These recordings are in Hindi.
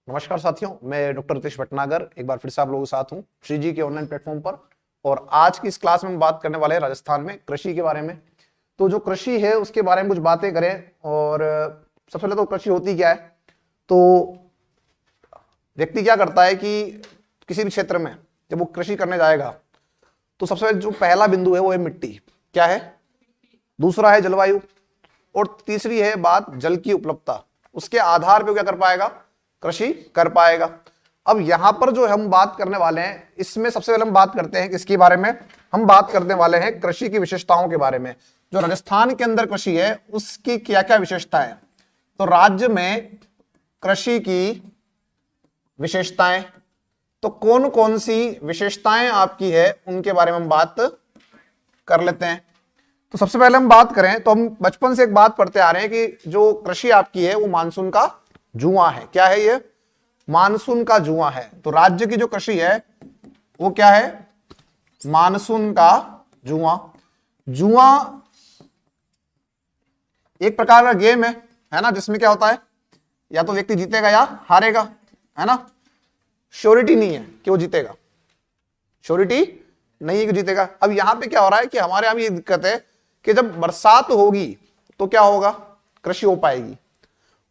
नमस्कार साथियों, मैं डॉक्टर रितेश भटनागर एक बार फिर से आप लोगों के साथ हूं श्री जी के ऑनलाइन प्लेटफॉर्म पर। और आज की इस क्लास में हम बात करने वाले हैं राजस्थान में कृषि के बारे में। तो जो कृषि है उसके बारे में कुछ बातें करें। और सबसे पहले तो कृषि होती क्या है। तो व्यक्ति क्या करता है कि किसी भी क्षेत्र में जब वो कृषि करने जाएगा तो सबसे पहले जो पहला बिंदु है वो है मिट्टी। क्या है? दूसरा है जलवायु, और तीसरी है बात जल की उपलब्धता। उसके आधार पर क्या कर पाएगा? कृषि कर पाएगा। अब यहां पर जो हम बात करने वाले हैं इसमें सबसे पहले हम बात करते हैं किसके बारे में? हम बात करने वाले हैं कृषि की विशेषताओं के बारे में। जो राजस्थान के अंदर कृषि है उसकी क्या क्या विशेषताएं। तो राज्य में कृषि की विशेषताएं, तो कौन कौन सी विशेषताएं आपकी है उनके बारे में हम बात कर लेते हैं। तो सबसे पहले हम बात करें तो हम बचपन से एक बात पढ़ते आ रहे हैं कि जो कृषि आपकी है वो मानसून का जुआ है। क्या है ये? मानसून का जुआ है। तो राज्य की जो कृषि है वो क्या है? मानसून का जुआ। जुआ एक प्रकार का गेम है ना, जिसमें क्या होता है या तो व्यक्ति जीतेगा या हारेगा, है ना। श्योरिटी नहीं है कि वो जीतेगा, श्योरिटी नहीं है कि जीतेगा। अब यहां पे क्या हो रहा है कि हमारे यहां ये दिक्कत है कि जब बरसात होगी तो क्या होगा? कृषि हो पाएगी।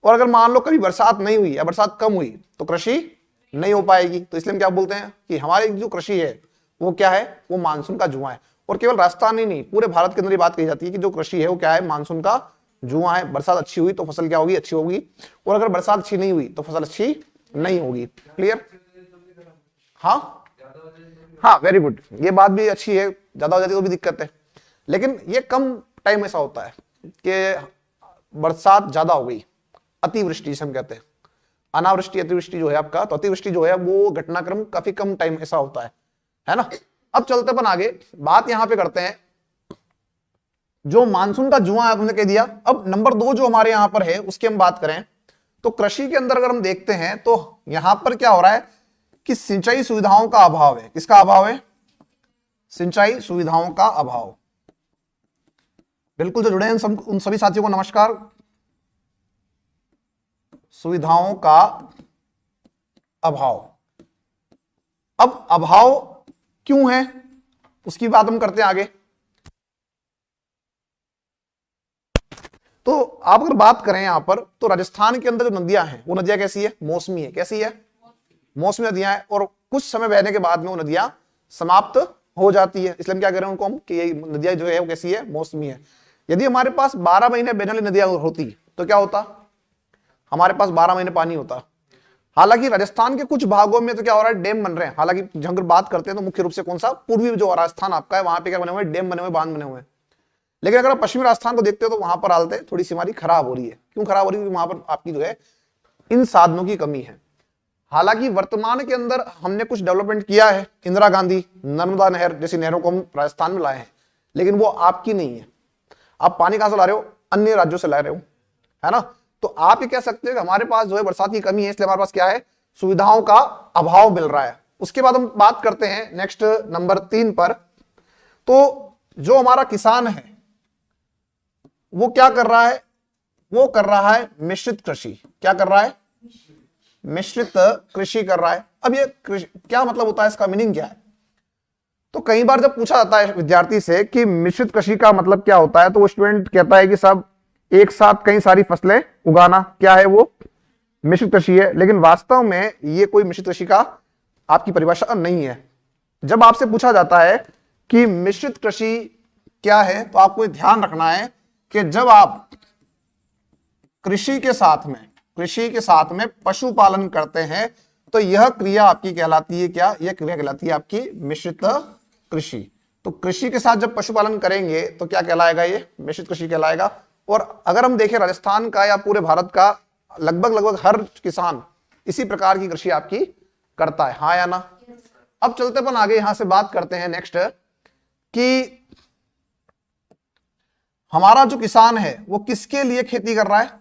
और अगर मान लो कभी बरसात नहीं हुई या बरसात कम हुई तो कृषि नहीं हो पाएगी। तो इसलिए हम क्या बोलते हैं कि हमारी जो कृषि है वो क्या है? वो मानसून का जुआ है। और केवल राजस्थान ही नहीं, पूरे भारत के अंदर ये बात कही जाती है कि जो कृषि है वो क्या है? मानसून का जुआ है। बरसात अच्छी हुई तो फसल क्या होगी? अच्छी होगी। और अगर बरसात अच्छी नहीं हुई तो फसल अच्छी नहीं होगी। क्लियर? हाँ हाँ, वेरी गुड। ये बात भी अच्छी है। ज्यादा हो जाती है तो भी दिक्कत है, लेकिन ये कम टाइम ऐसा होता है कि बरसात ज्यादा हो गई, अतिवृष्टि जिसे हम कहते हैं। अनावृष्टि अतिवृष्टि जो है आपका, तो अतिवृष्टि जो है वो घटनाक्रम काफी कम टाइम ऐसा होता है ना। अब चलते अपन आगे, बात यहां पे करते हैं जो मानसून का जुआ आपने कह दिया। अब नंबर 2 जो हमारे यहां पर है उसकी हम बात करें तो कृषि के अंदर अगर हम देखते हैं तो यहां पर क्या हो रहा है कि सिंचाई सुविधाओं का अभाव है। किसका अभाव है? सिंचाई सुविधाओं का अभाव। बिल्कुल, जो जुड़े हैं उन सभी साथियों को नमस्कार। सुविधाओं का अभाव। अब अभाव क्यों है उसकी बात हम करते हैं आगे। तो आप अगर बात करें यहां पर तो राजस्थान के अंदर जो नदियां हैं वो नदियां कैसी है? मौसमी है। कैसी है? मौसमी नदियां हैं। और कुछ समय बहने के बाद में वो नदियां समाप्त हो जाती है। इसलिए हम क्या कह रहे हैं उनको हम कि ये नदियां जो है वो कैसी है? मौसमी है। यदि हमारे पास 12 महीने बहने वाली नदियां होती तो क्या होता? हमारे पास 12 महीने पानी होता। हालांकि राजस्थान के कुछ भागों में तो क्या हो रहा है? डैम बन रहे हैं। हालांकि जब बात करते हैं तो मुख्य रूप से कौन सा? पूर्वी जो राजस्थान आपका है वहां पे क्या बने हुए? डैम बने हुए, बांध बने हुए हैं। लेकिन अगर आप पश्चिमी राजस्थान को देखते हो तो वहां पर हालतें थोड़ी सी हमारी खराब हो रही है। क्यों खराब हो रही है? वहां पर आपकी जो है इन साधनों की कमी है। हालांकि वर्तमान के अंदर हमने कुछ डेवलपमेंट किया है। इंदिरा गांधी नर्मदा नहर जैसी नहरों को हम राजस्थान में लाए हैं, लेकिन वो आपकी नहीं है। आप पानी कहां से ला रहे हो? अन्य राज्यों से ला रहे हो, है ना। तो आप ये कह सकते हो कि हमारे पास जो है बरसात की कमी है, इसलिए हमारे पास क्या है? सुविधाओं का अभाव मिल रहा है। उसके बाद हम बात करते हैं नेक्स्ट नंबर 3 पर। तो जो हमारा किसान है वो क्या कर रहा है? वो कर रहा है मिश्रित कृषि। क्या कर रहा है? मिश्रित कृषि कर रहा है। अब ये क्या मतलब होता है? इसका मीनिंग क्या है? तो कई बार जब पूछा जाता है विद्यार्थी से कि मिश्रित कृषि का मतलब क्या होता है तो वो स्टूडेंट कहता है कि सब एक साथ कई सारी फसलें उगाना, क्या है वो? मिश्रित कृषि है। लेकिन वास्तव में ये कोई मिश्रित कृषि का आपकी परिभाषा नहीं है। जब आपसे पूछा जाता है कि मिश्रित कृषि क्या है तो आपको ध्यान रखना है कि जब आप कृषि के साथ में पशुपालन करते हैं तो यह क्रिया आपकी कहलाती है क्या? यह क्रिया कहलाती है आपकी मिश्रित कृषि। तो कृषि के साथ जब पशुपालन करेंगे तो क्या कहलाएगा? ये मिश्रित कृषि कहलाएगा। और अगर हम देखें राजस्थान का या पूरे भारत का लगभग हर किसान इसी प्रकार की कृषि आपकी करता है, हाँ या ना। अब चलते अपन आगे यहां से बात करते हैं नेक्स्ट कि हमारा जो किसान है वो किसके लिए खेती कर रहा है?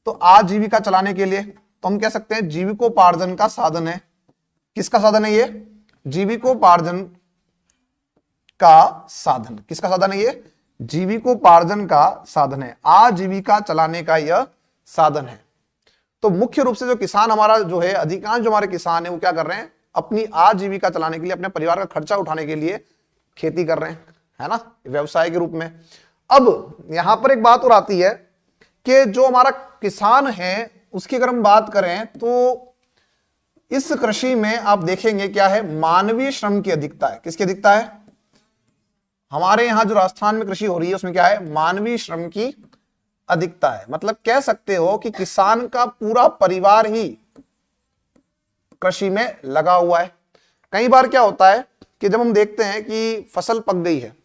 तो आजीविका चलाने के लिए। तो हम कह सकते हैं जीविकोपार्जन का साधन है। किसका साधन है ये? जीविकोपार्जन का साधन। किसका साधन है ये? जीविकोपार्जन का साधन है। आजीविका चलाने का यह साधन है। तो मुख्य रूप से जो किसान हमारा जो है, अधिकांश जो हमारे किसान है वो क्या कर रहे हैं, अपनी आजीविका चलाने के लिए, अपने परिवार का खर्चा उठाने के लिए खेती कर रहे हैं, है ना, व्यवसाय के रूप में। अब यहां पर एक बात और आती है कि जो हमारा किसान है उसकी अगर हम बात करें तो इस कृषि में आप देखेंगे क्या है, मानवीय श्रम की अधिकता है। किसकी अधिकता है? हमारे यहां जो राजस्थान में कृषि हो रही है उसमें क्या है, मानवीय श्रम की अधिकता है। मतलब कह सकते हो कि किसान का पूरा परिवार ही कृषि में लगा हुआ है। कई बार क्या होता है कि जब हम देखते हैं कि फसल पक गई है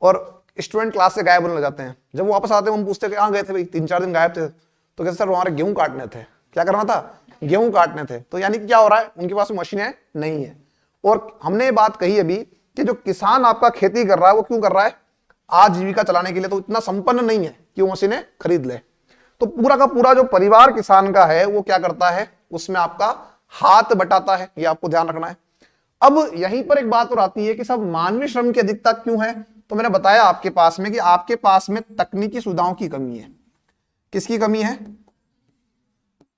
और स्टूडेंट क्लास से गायब होने लग जाते हैं, जब वो वापस आते हैं हम पूछते हैं कहां गए थे भाई, 3-4 दिन गायब थे, तो कहते सर हमारे गेहूं काटने थे। क्या करना था? गेहूं काटने थे। तो यानी कि क्या हो रहा है, उनके पास मशीनें नहीं है। और हमने ये बात कही अभी कि जो किसान आपका खेती कर रहा है वो क्यों कर रहा है, आजीविका चलाने के लिए, तो इतना संपन्न नहीं है कि वो मशीनें खरीद ले। तो पूरा का पूरा जो परिवार किसान का है वो क्या करता है, उसमें आपका हाथ बटाता है, ये आपको ध्यान रखना है। अब यहीं पर एक बात और आती है कि सब मानवीय श्रम की अधिकता क्यों है, तो मैंने बताया आपके पास में कि आपके पास में तकनीकी सुविधाओं की कमी है। किसकी कमी है?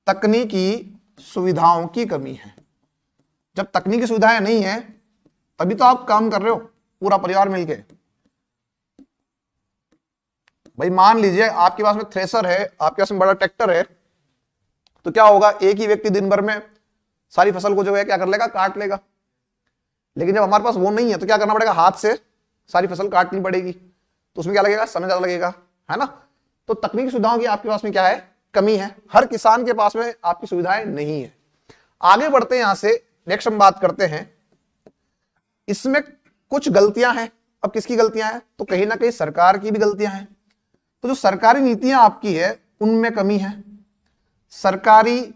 तकनीकी सुविधाओं की कमी है। जब तकनीकी सुविधाएं नहीं है तभी तो आप काम कर रहे हो पूरा परिवार मिलके। भाई मान लीजिए आपके पास में थ्रेसर है, आपके पास में बड़ा ट्रैक्टर है, तो क्या होगा, एक ही व्यक्ति दिन भर में सारी फसल को जो है क्या कर लेगा, काट लेगा। लेकिन जब हमारे पास वो नहीं है तो क्या करना पड़ेगा, हाथ से सारी फसल काटनी पड़ेगी, तो उसमें क्या लगेगा, समय ज्यादा लगेगा, है ना। तो तकनीकी सुविधाओं की आपके पास में क्या है, कमी है। हर किसान के पास में आपकी सुविधाएं नहीं है। आगे बढ़ते हैं यहां से, नेक्स्ट हम बात करते हैं, इसमें कुछ गलतियां हैं। अब किसकी गलतियां हैं, तो कहीं ना कहीं सरकार की भी गलतियां हैं। तो जो सरकारी नीतियां आपकी है उनमें कमी है, सरकारी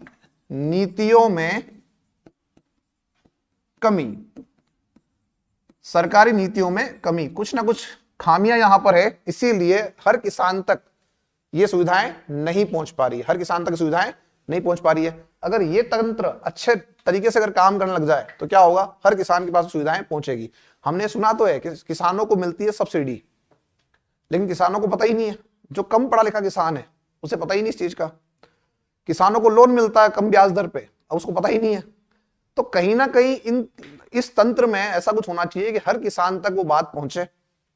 नीतियों में कमी, सरकारी नीतियों में कमी, कुछ ना कुछ खामियां यहां पर है, इसीलिए हर किसान तक ये सुविधाएं नहीं पहुंच पा रही, हर किसान तक सुविधाएं नहीं पहुंच पा रही है। अगर ये तंत्र अच्छे तरीके से अगर काम करने लग जाए तो क्या होगा, हर किसान के पास सुविधाएं पहुंचेगी। हमने सुना तो है कि किसानों को मिलती है सब्सिडी, लेकिन किसानों को पता ही नहीं है, जो कम पढ़ा लिखा किसान है उसे पता ही नहीं इस चीज का। किसानों को लोन मिलता है कम ब्याज दर पे, अब उसको पता ही नहीं है। तो कहीं ना कहीं इस तंत्र में ऐसा कुछ होना चाहिए कि हर किसान तक वो बात पहुंचे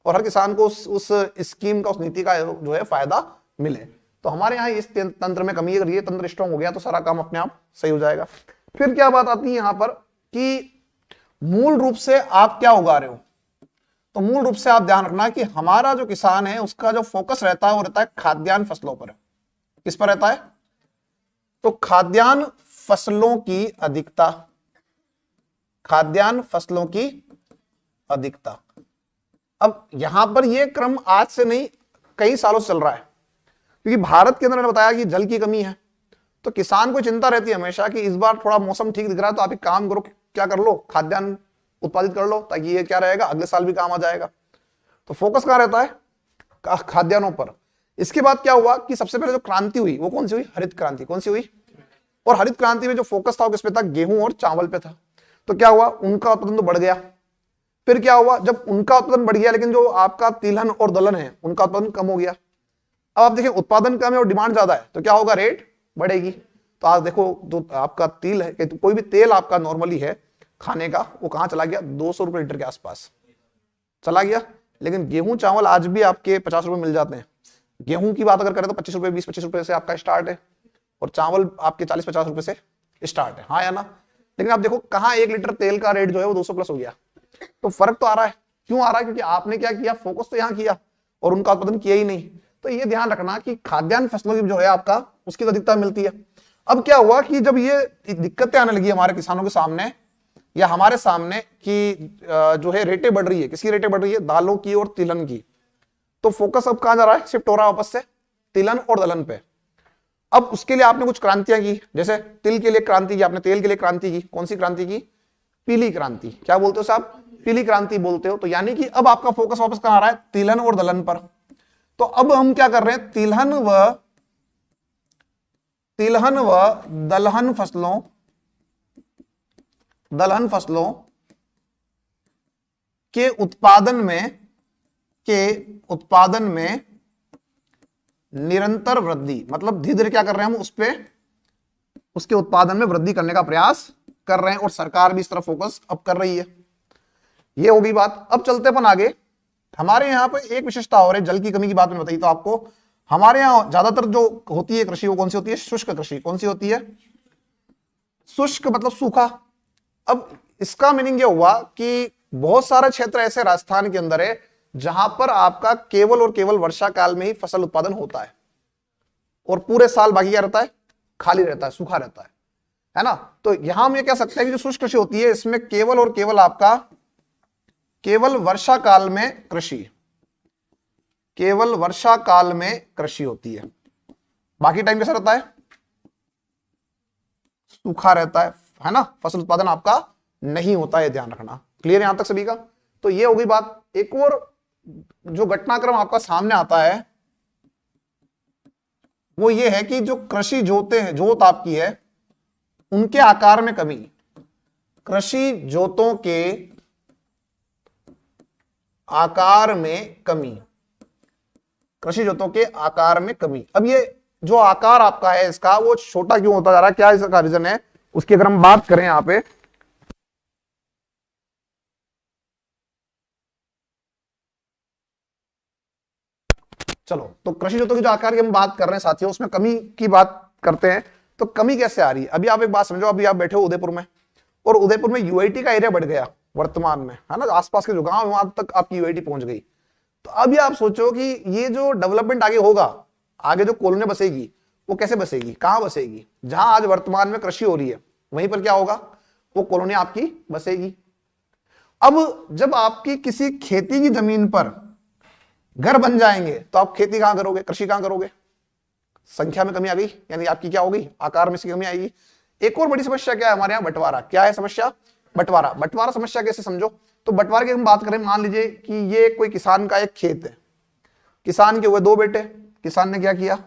और हर किसान को उस स्कीम का, उस नीति का जो है फायदा मिले। तो हमारे यहाँ इस तंत्र में कमी है। अगर ये तंत्र स्ट्रांग हो गया तो सारा काम अपने आप सही हो जाएगा। फिर क्या बात आती है यहां पर कि मूल रूप से आप क्या उगा रहे हो, तो मूल रूप से आप ध्यान रखना कि हमारा जो किसान है उसका जो फोकस रहता है वो रहता है खाद्यान्न फसलों पर। किस पर रहता है, तो खाद्यान्न फसलों की अधिकता, खाद्यान्न फसलों की अधिकता। अब यहां पर यह क्रम आज से नहीं कई सालों से चल रहा है, क्योंकि भारत के अंदर मैंने बताया कि जल की कमी है। तो किसान को चिंता रहती है हमेशा कि इस बार थोड़ा मौसम ठीक दिख रहा है तो आप एक काम करो, क्या कर लो, खाद्यान्न उत्पादित कर लो, ताकि ये क्या रहेगा, अगले साल भी काम आ जाएगा। तो फोकस कहां रहता है, खाद्यान्नों पर। इसके बाद क्या हुआ कि सबसे पहले जो क्रांति हुई वो कौन सी हुई, हरित क्रांति। कौन सी हुई, और हरित क्रांति में जो फोकस था वो किस पे था, गेहूं और चावल पे था। तो क्या हुआ, उनका उत्पादन तो बढ़ गया। फिर क्या हुआ, जब उनका उत्पादन बढ़ गया लेकिन जो आपका तिलहन और दलहन है उनका उत्पादन कम हो गया। अब आप देखिए उत्पादन कम है और डिमांड ज्यादा है, तो क्या होगा, रेट बढ़ेगी। तो आज देखो जो आपका तिल है, कोई भी तेल आपका नॉर्मली है खाने का, वो कहां चला गया, 200 रुपए लीटर के आसपास चला गया। लेकिन गेहूं चावल आज भी आपके 50 रुपए मिल जाते हैं। गेहूं की बात अगर करें तो 25 रुपए, 20-25 रुपए से आपका स्टार्ट है, और चावल आपके 40-50 रुपए से स्टार्ट है, हाँ या ना। लेकिन आप देखो कहां 1 लीटर तेल का रेट जो है वो 200 प्लस हो गया। तो फर्क तो आ रहा है। क्यों आ रहा है, क्योंकि आपने क्या किया, फोकस तो यहां किया और उनका उत्पादन किया ही नहीं। तो ये ध्यान रखना कि खाद्यान्न फसलों की जो है आपका उसकी अधिकता मिलती है। अब क्या हुआ कि जब ये दिक्कतें आने लगी हमारे किसानों के सामने या हमारे सामने कि जो है रेटें बढ़ रही है, किसकी रेटें बढ़ रही है, दालों की और तिलहन की। तो फोकस अब कहां जा रहा है, शिफ्ट हो रहा है वापस से तिलहन और दलहन पे। अब उसके लिए आपने कुछ क्रांतियां की, जैसे तिल के लिए क्रांति की आपने, तेल के लिए क्रांति की। कौन सी क्रांति की, पीली क्रांति। क्या बोलते हो साहब, पीली क्रांति बोलते हो। तो यानी कि अब आपका फोकस वापस कहां आ रहा है, तिलहन और दलहन पर। तो अब हम क्या कर रहे हैं, तिलहन व दलहन फसलों के उत्पादन में निरंतर वृद्धि, मतलब धीरे धीरे क्या कर रहे हैं हम उस पे उसके उत्पादन में वृद्धि करने का प्रयास कर रहे हैं और सरकार भी इस तरफ फोकस अब कर रही है। ये होगी बात। अब चलते अपन आगे। हमारे यहाँ पे एक विशेषता और है, जल की कमी की बात मैंने बताई तो आपको। हमारे यहाँ ज्यादातर जो होती है कृषि वो कौन सी होती है? शुष्क कृषि। कौन सी होती है? शुष्क मतलब सूखा। अब इसका मीनिंग ये हुआ कि बहुत सारे क्षेत्र ऐसे राजस्थान के अंदर है जहां पर आपका केवल और केवल वर्षा काल में ही फसल उत्पादन होता है और पूरे साल बाकी क्या रहता है? खाली रहता है, सूखा रहता है ना। तो यहां हम ये कह सकते हैं कि जो शुष्क कृषि होती है इसमें केवल और केवल आपका केवल वर्षा काल में कृषि, केवल वर्षा काल में कृषि होती है। बाकी टाइम कैसा रहता है? सूखा रहता है ना। फसल उत्पादन आपका नहीं होता है, ध्यान रखना। क्लियर यहां तक सभी का? तो ये होगी बात। एक और जो घटनाक्रम आपका सामने आता है वो ये है कि जो कृषि जोत आपकी है उनके आकार में कमी। कृषि जोतों के आकार में कमी, कृषि जोतों के आकार में कमी। अब ये जो आकार आपका है इसका वो छोटा क्यों होता जा रहा है, क्या इसका रीजन है, उसकी अगर हम बात करें यहां पे, चलो तो कृषि जोतों की जो आकार की हम बात कर रहे हैं साथियों, उसमें कमी की बात करते हैं। तो कमी कैसे आ रही है? अभी आप एक बात समझो, अभी आप बैठे हो उदयपुर में और उदयपुर में यूआईटी का एरिया बढ़ गया वर्तमान में, है ना। आसपास के जो गांव है वहां तक आपकी यूआईटी पहुंच गई। तो अभी आप सोचो कि ये जो डेवलपमेंट आगे होगा, आगे जो कॉलोनी बसेगी वो कैसे बसेगी, कहां बसेगी? जहां आज वर्तमान में कृषि हो रही है वहीं पर क्या होगा? वो कॉलोनी आपकी बसेगी। अब जब आपकी किसी खेती की जमीन पर घर बन जाएंगे तो आप खेती कहां करोगे, कृषि कहां करोगे? संख्या में कमी आ गई, यानी आपकी क्या होगी? आकार में से कमी आएगी। एक और बड़ी समस्या क्या है हमारे यहां? बंटवारा। क्या है समस्या? बंटवारा। बंटवारा समस्या कैसे समझो तो बंटवारे की हम बात करें, मान लीजिए कि ये कोई किसान का एक खेत है, किसान के हुए दो बेटे, किसान ने क्या किया?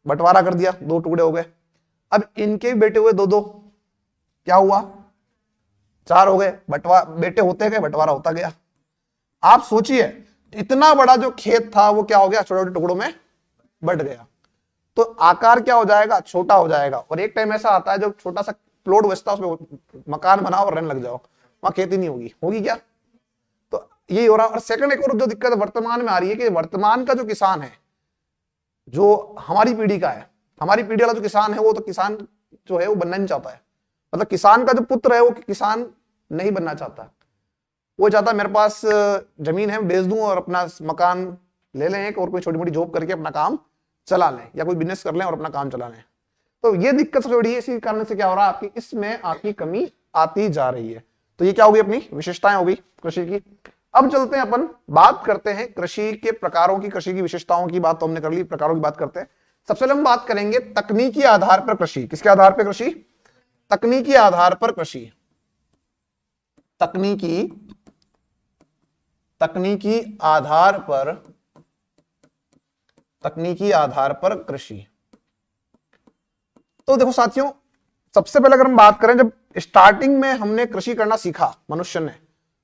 बंटवारा कर दिया, दो टुकड़े हो गए। अब इनके बेटे हुए दो दो, क्या हुआ? चार हो गए। बेटे होते गए, बंटवारा होता गया। आप सोचिए इतना बड़ा जो खेत था वो क्या हो गया? छोटे छोटे टुकड़ों में बंट गया। तो आकार क्या हो जाएगा? छोटा हो जाएगा। और एक टाइम ऐसा आता है जब छोटा सा प्लॉट बचता है उसमें मकान बनाओ और रहने लग जाओ, वहां खेती नहीं होगी। होगी क्या? तो यही हो रहा। और सेकंड एक और जो दिक्कत वर्तमान में आ रही है कि वर्तमान का जो किसान है, जो हमारी पीढ़ी का है, हमारी पीढ़ी वाला जो किसान है वो तो किसान जो है वो बनना नहीं चाहता है। मतलब किसान का जो पुत्र है वो किसान नहीं बनना चाहता। वो चाहता मेरे पास जमीन है बेच दूं और अपना मकान ले लें एक, और कोई छोटी मोटी जॉब करके अपना काम चला लें या कोई बिजनेस कर लें और अपना काम चला लें। तो ये दिक्कत सबसे बड़ी है। इसी कारण से क्या हो रहा है? आपकी इसमें आपकी कमी आती जा रही है। तो ये क्या होगी? अपनी विशेषताएं होगी कृषि की। अब चलते हैं अपन बात करते हैं कृषि के प्रकारों की, कृषि की विशेषताओं की बात तो हमने कर ली, प्रकारों की बात करते हैं। सबसे पहले हम बात करेंगे तकनीकी आधार पर कृषि। किसके आधार पर कृषि? तकनीकी आधार पर कृषि। तकनीकी आधार पर कृषि। तो देखो साथियों, सबसे पहले अगर हम बात करें, जब स्टार्टिंग में हमने कृषि करना सीखा मनुष्य ने,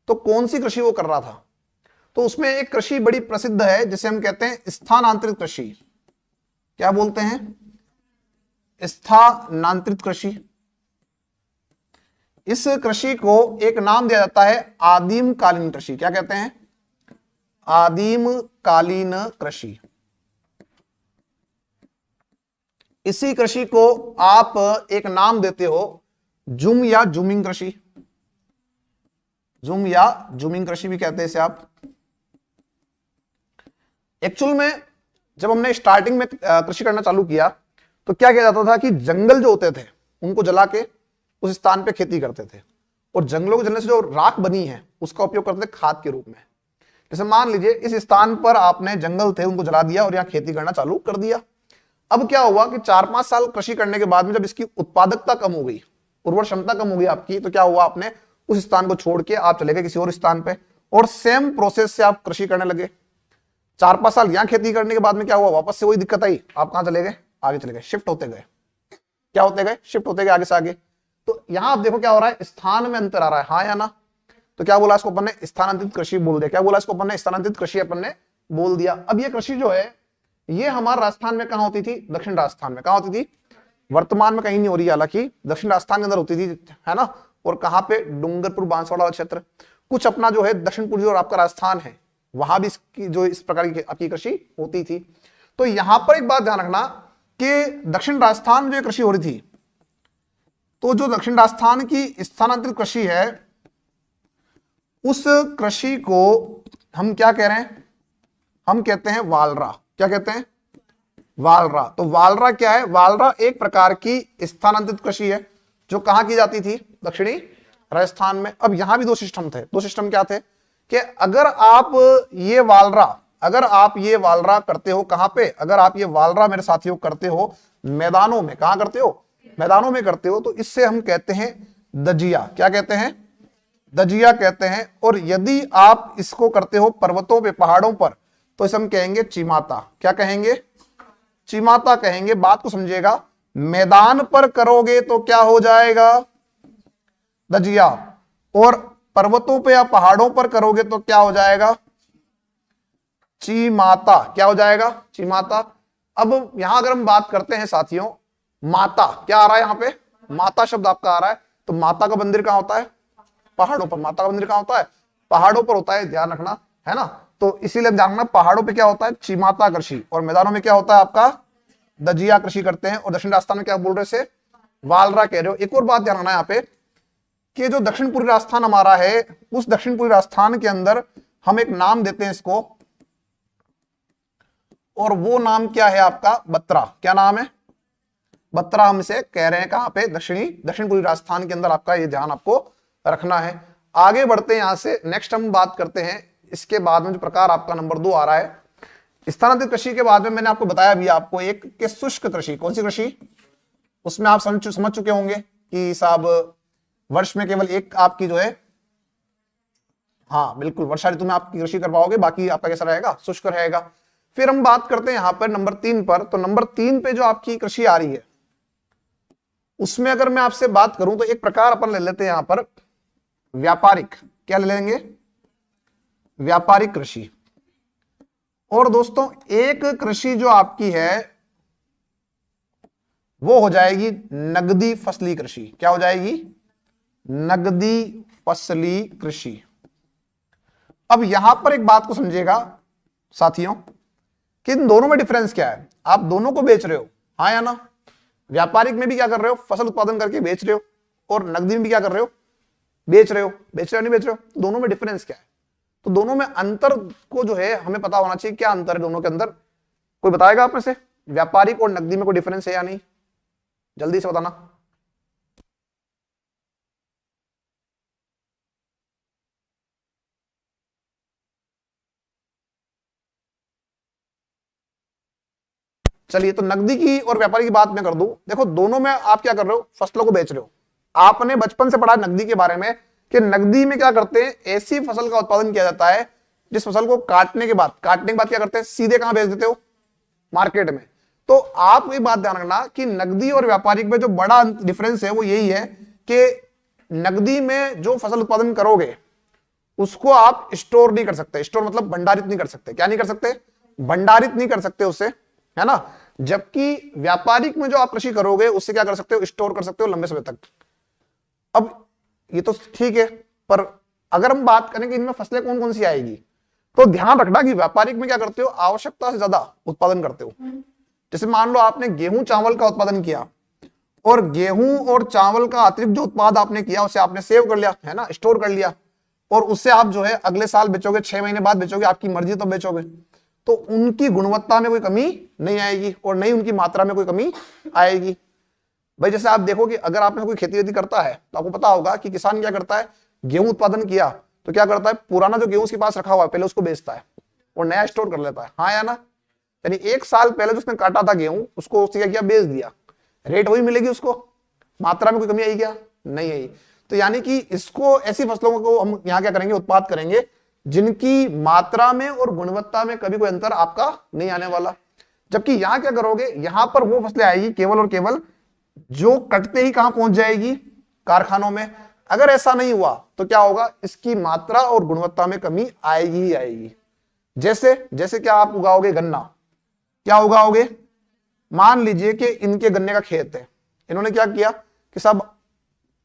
तो कौन सी कृषि वो कर रहा था? तो उसमें एक कृषि बड़ी प्रसिद्ध है जिसे हम कहते हैं स्थानांतरित कृषि। क्या बोलते हैं? स्थानांतरित कृषि। इस कृषि को एक नाम दिया जाता है आदिम कालीन कृषि। क्या कहते हैं? आदिम कालीन कृषि। इसी कृषि को आप एक नाम देते हो जुम या जूमिंग कृषि। जुम या जूमिंग कृषि भी कहते हैं इसे आप। एक्चुअल में जब हमने स्टार्टिंग में कृषि करना चालू किया तो क्या किया जाता था कि जंगल जो होते थे उनको जला के उस स्थान पे खेती करते थे, और जंगलों के जलने से जो राख बनी है उसका उपयोग करते थे खाद के रूप में। जैसे मान लीजिए इस स्थान पर आपने जंगल थे उनको जला दिया और यहाँ खेती करना चालू कर दिया। अब क्या हुआ कि 4-5 साल कृषि करने के बाद में जब इसकी उत्पादकता कम हो गई, उर्वर क्षमता कम हो गई आपकी, तो क्या हुआ? आपने उस स्थान को छोड़ के आप चले गए किसी और स्थान पे और सेम प्रोसेस से आप कृषि करने लगे। 4-5 साल यहां खेती करने के बाद में क्या हुआ? वापस से वही दिक्कत आई। आप कहां चले गए? आगे चले गए, शिफ्ट होते गए। क्या होते गए? शिफ्ट होते गए आगे से आगे। तो यहां आप देखो क्या हो रहा है? स्थान में अंतर आ रहा है, हाँ या ना? तो क्या बोला इसको अपन ने? स्थानांतरित कृषि बोल दिया। क्या बोला इसको अपन ने? स्थानांतरित कृषि अपन ने बोल दिया। अब ये कृषि जो है ये हमारे राजस्थान में कहां होती थी? दक्षिण राजस्थान में। कहां होती थी? वर्तमान में कहीं नहीं हो रही है, हालांकि दक्षिण राजस्थान के अंदर होती थी, है ना। और कहां पे, डूंगरपुर बांसवाड़ा क्षेत्र, कुछ अपना जो है दक्षिण पूर्वी और आपका राजस्थान है, वहां भी इसकी जो इस प्रकार की आपकी कृषि होती थी। तो यहां पर एक बात ध्यान रखना कि दक्षिण राजस्थान में जो कृषि हो रही थी, तो जो दक्षिण राजस्थान की स्थानांतरित कृषि है, उस कृषि को हम क्या कह रहे हैं, हम कहते हैं वालरा। क्या कहते हैं, वालरा। तो वालरा क्या है, वालरा एक प्रकार की स्थानांतरित कृषि है जो कहां की जाती थी, दक्षिणी राजस्थान में। अब यहां भी दो सिस्टम थे। दो सिस्टम क्या थे कि अगर आप ये वालरा करते हो, कहां पे, अगर आप ये वालरा मेरे साथियों करते हो मैदानों में, कहां करते हो, मैदानों में करते हो, तो इससे हम कहते हैं दजिया। क्या कहते हैं, दजिया कहते हैं। और यदि आप इसको करते हो पर्वतों पे, पहाड़ों पर, तो इसे हम कहेंगे चिमाता। क्या कहेंगे, चिमाता कहेंगे। बात को समझिएगा, मैदान पर करोगे तो क्या हो जाएगा, दजिया, और पर्वतों पे या पहाड़ों पर करोगे तो क्या हो जाएगा, चिमाता। क्या हो जाएगा, चिमाता। अब यहां अगर हम बात करते हैं साथियों, माता, क्या आ रहा है यहां पे, माता शब्द आपका आ रहा है। तो माता का मंदिर कहां होता है, पहाड़ों पर। माता का मंदिर कहां होता है, पहाड़ों पर होता है, ध्यान रखना, है ना। तो इसीलिए ध्यान रखना, पहाड़ों पे क्या होता है, चिमाता कृषि, और मैदानों में क्या होता है आपका, दजिया कृषि करते हैं। और दक्षिण राजस्थान में क्या बोल रहे से, वालरा कह रहे हो। एक और बात ध्यान रखना यहाँ पे कि जो दक्षिण पूर्वी राजस्थान हमारा है, उस दक्षिण पूर्वी राजस्थान के अंदर हम एक नाम देते हैं इसको, और वो नाम क्या है आपका, बत्रा। क्या नाम है, बत्रा हम इसे कह रहे हैं। कहां पे, दक्षिण पूर्वी राजस्थान के अंदर। आपका ये ध्यान आपको रखना है। आगे बढ़ते हैं यहां से, नेक्स्ट हम बात करते हैं। इसके बाद में जो प्रकार आपका नंबर 2 आ रहा है स्थानांतरित कृषि के बाद में, मैंने आपको बताया भी आपको एक के शुष्क कृषि। कौन सी कृषि, उसमें आप समझ चुके होंगे कि साहब वर्ष में केवल एक आपकी जो है, हाँ बिल्कुल, वर्षा ऋतु में आपकी कृषि कर पाओगे, बाकी आपका कैसा रहेगा, शुष्क रहेगा। फिर हम बात करते हैं यहां पर नंबर 3 पर। तो नंबर 3 पे जो आपकी कृषि आ रही है, उसमें अगर मैं आपसे बात करूं तो एक प्रकार अपन ले लेते हैं यहां पर व्यापारिक। क्या ले लेंगे, व्यापारिक कृषि। और दोस्तों एक कृषि जो आपकी है वो हो जाएगी नगदी फसली कृषि। क्या हो जाएगी, नगदी फसली कृषि। अब यहां पर एक बात को समझिएगा साथियों कि इन दोनों में डिफरेंस क्या है। आप दोनों को बेच रहे हो, हाँ या ना। व्यापारिक में भी क्या कर रहे हो, फसल उत्पादन करके बेच रहे हो, और नगदी में भी क्या कर रहे हो, बेच रहे हो नहीं बेच रहे हो। दोनों में डिफरेंस क्या है, तो दोनों में अंतर को जो है हमें पता होना चाहिए। क्या अंतर है दोनों के अंदर, कोई बताएगा आप में से, व्यापारिक और नगदी में कोई डिफरेंस है या नहीं, जल्दी से बताना। चलिए, तो नगदी की और व्यापारी की बात मैं कर दूं। देखो दोनों में आप क्या कर रहे हो, फसलों को बेच रहे हो। आपने बचपन से पढ़ा नगदी के बारे में कि नगदी में क्या करते हैं, ऐसी फसल का उत्पादन किया जाता है जिस फसल को काटने के बाद क्या करते हैं, सीधे कहां बेच देते हो, मार्केट में। तो आप एक बात ध्यान रखना कि नगदी और व्यापारिक में जो बड़ा डिफरेंस है वो यही है कि नगदी में जो फसल उत्पादन करोगे उसको आप स्टोर नहीं कर सकते। स्टोर मतलब भंडारित नहीं कर सकते। क्या नहीं कर सकते, भंडारित नहीं कर सकते उससे, है ना। जबकि व्यापारिक में जो आप कृषि करोगे उससे क्या कर सकते हो, स्टोर कर सकते हो लंबे समय तक। अब ये तो ठीक है, पर अगर हम बात करें कि इनमें फसलें कौन कौन सी आएगी, तो ध्यान रखना कि व्यापारिक में क्या करते हो, आवश्यकता से ज्यादा उत्पादन करते हो। जैसे मान लो आपने गेहूं चावल का उत्पादन किया, और गेहूं और चावल का अतिरिक्त जो उत्पाद आपने किया उसे आपने सेव कर लिया, है ना, स्टोर कर लिया, और उससे आप जो है अगले साल बेचोगे, 6 महीने बाद बेचोगे, आपकी मर्जी तो बेचोगे। तो उनकी गुणवत्ता में कोई कमी नहीं आएगी और नहीं उनकी मात्रा में कोई कमी आएगी। भाई जैसे आप देखो कि अगर आपने कोई खेती वेती करता है तो आपको पता होगा कि किसान क्या करता है, गेहूं उत्पादन किया तो क्या करता है, पुराना जो गेहूं उसके पास रखा हुआ है पहले उसको बेचता है और नया स्टोर कर लेता है, हाँ या ना। यानी 1 साल पहले जो उसने काटा था गेहूं उसको उसने क्या किया, बेच दिया। रेट वही मिलेगी उसको, मात्रा में कोई कमी आई क्या, नहीं आई। तो यानी कि इसको, ऐसी फसलों को हम यहाँ क्या करेंगे, उत्पाद करेंगे जिनकी मात्रा में और गुणवत्ता में कभी कोई अंतर आपका नहीं आने वाला। जबकि यहां क्या करोगे, यहां पर वो फसलें आएगी केवल और केवल जो कटते ही कहां पहुंच जाएगी, कारखानों में। अगर ऐसा नहीं हुआ तो क्या होगा, इसकी मात्रा और गुणवत्ता में कमी आएगी ही आएगी। जैसे क्या आप उगाओगे, गन्ना क्या उगाओगे, मान लीजिए कि इनके गन्ने का खेत है, इन्होंने क्या किया कि साहब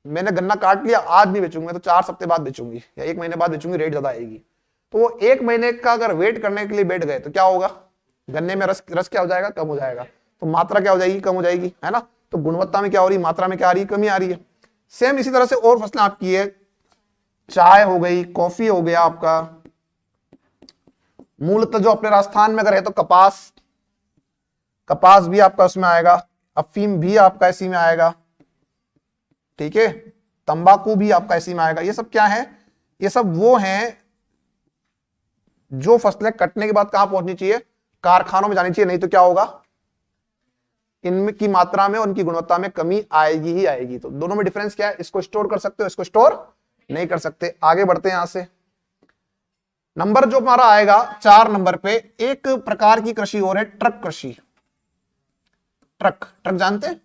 मैंने गन्ना काट लिया, आज नहीं बेचूंगा तो 4 हफ्ते बाद बेचूंगी या 1 महीने बाद बेचूंगी, रेट ज्यादा आएगी। तो वो 1 महीने का अगर वेट करने के लिए बैठ गए तो क्या होगा, गन्ने में रस क्या हो जाएगा, कम हो जाएगा। तो मात्रा क्या हो जाएगी, कम हो जाएगी, है ना। तो गुणवत्ता में क्या हो रही है, मात्रा में क्या आ रही है, कमी आ रही है। सेम इसी तरह से और फसलें आपकी है, चाय हो गई, कॉफी हो गया आपका, मूलतः जो अपने राजस्थान में अगर है तो कपास, कपास भी आपका उसमें आएगा, अफीम भी आपका इसी में आएगा, ठीक है, तंबाकू भी आपका इसी में आएगा। ये सब क्या है, ये सब वो हैं जो फसलें कटने के बाद कहां पहुंचनी चाहिए, कारखानों में जानी चाहिए, नहीं तो क्या होगा, इनमें की मात्रा में और उनकी गुणवत्ता में कमी आएगी ही आएगी। तो दोनों में डिफरेंस क्या है, इसको स्टोर कर सकते हो, इसको स्टोर नहीं कर सकते। आगे बढ़ते हैं यहां से, नंबर जो हमारा आएगा 4 नंबर पे, एक प्रकार की कृषि और है ट्रक कृषि। ट्रक, ट्रक जानते हैं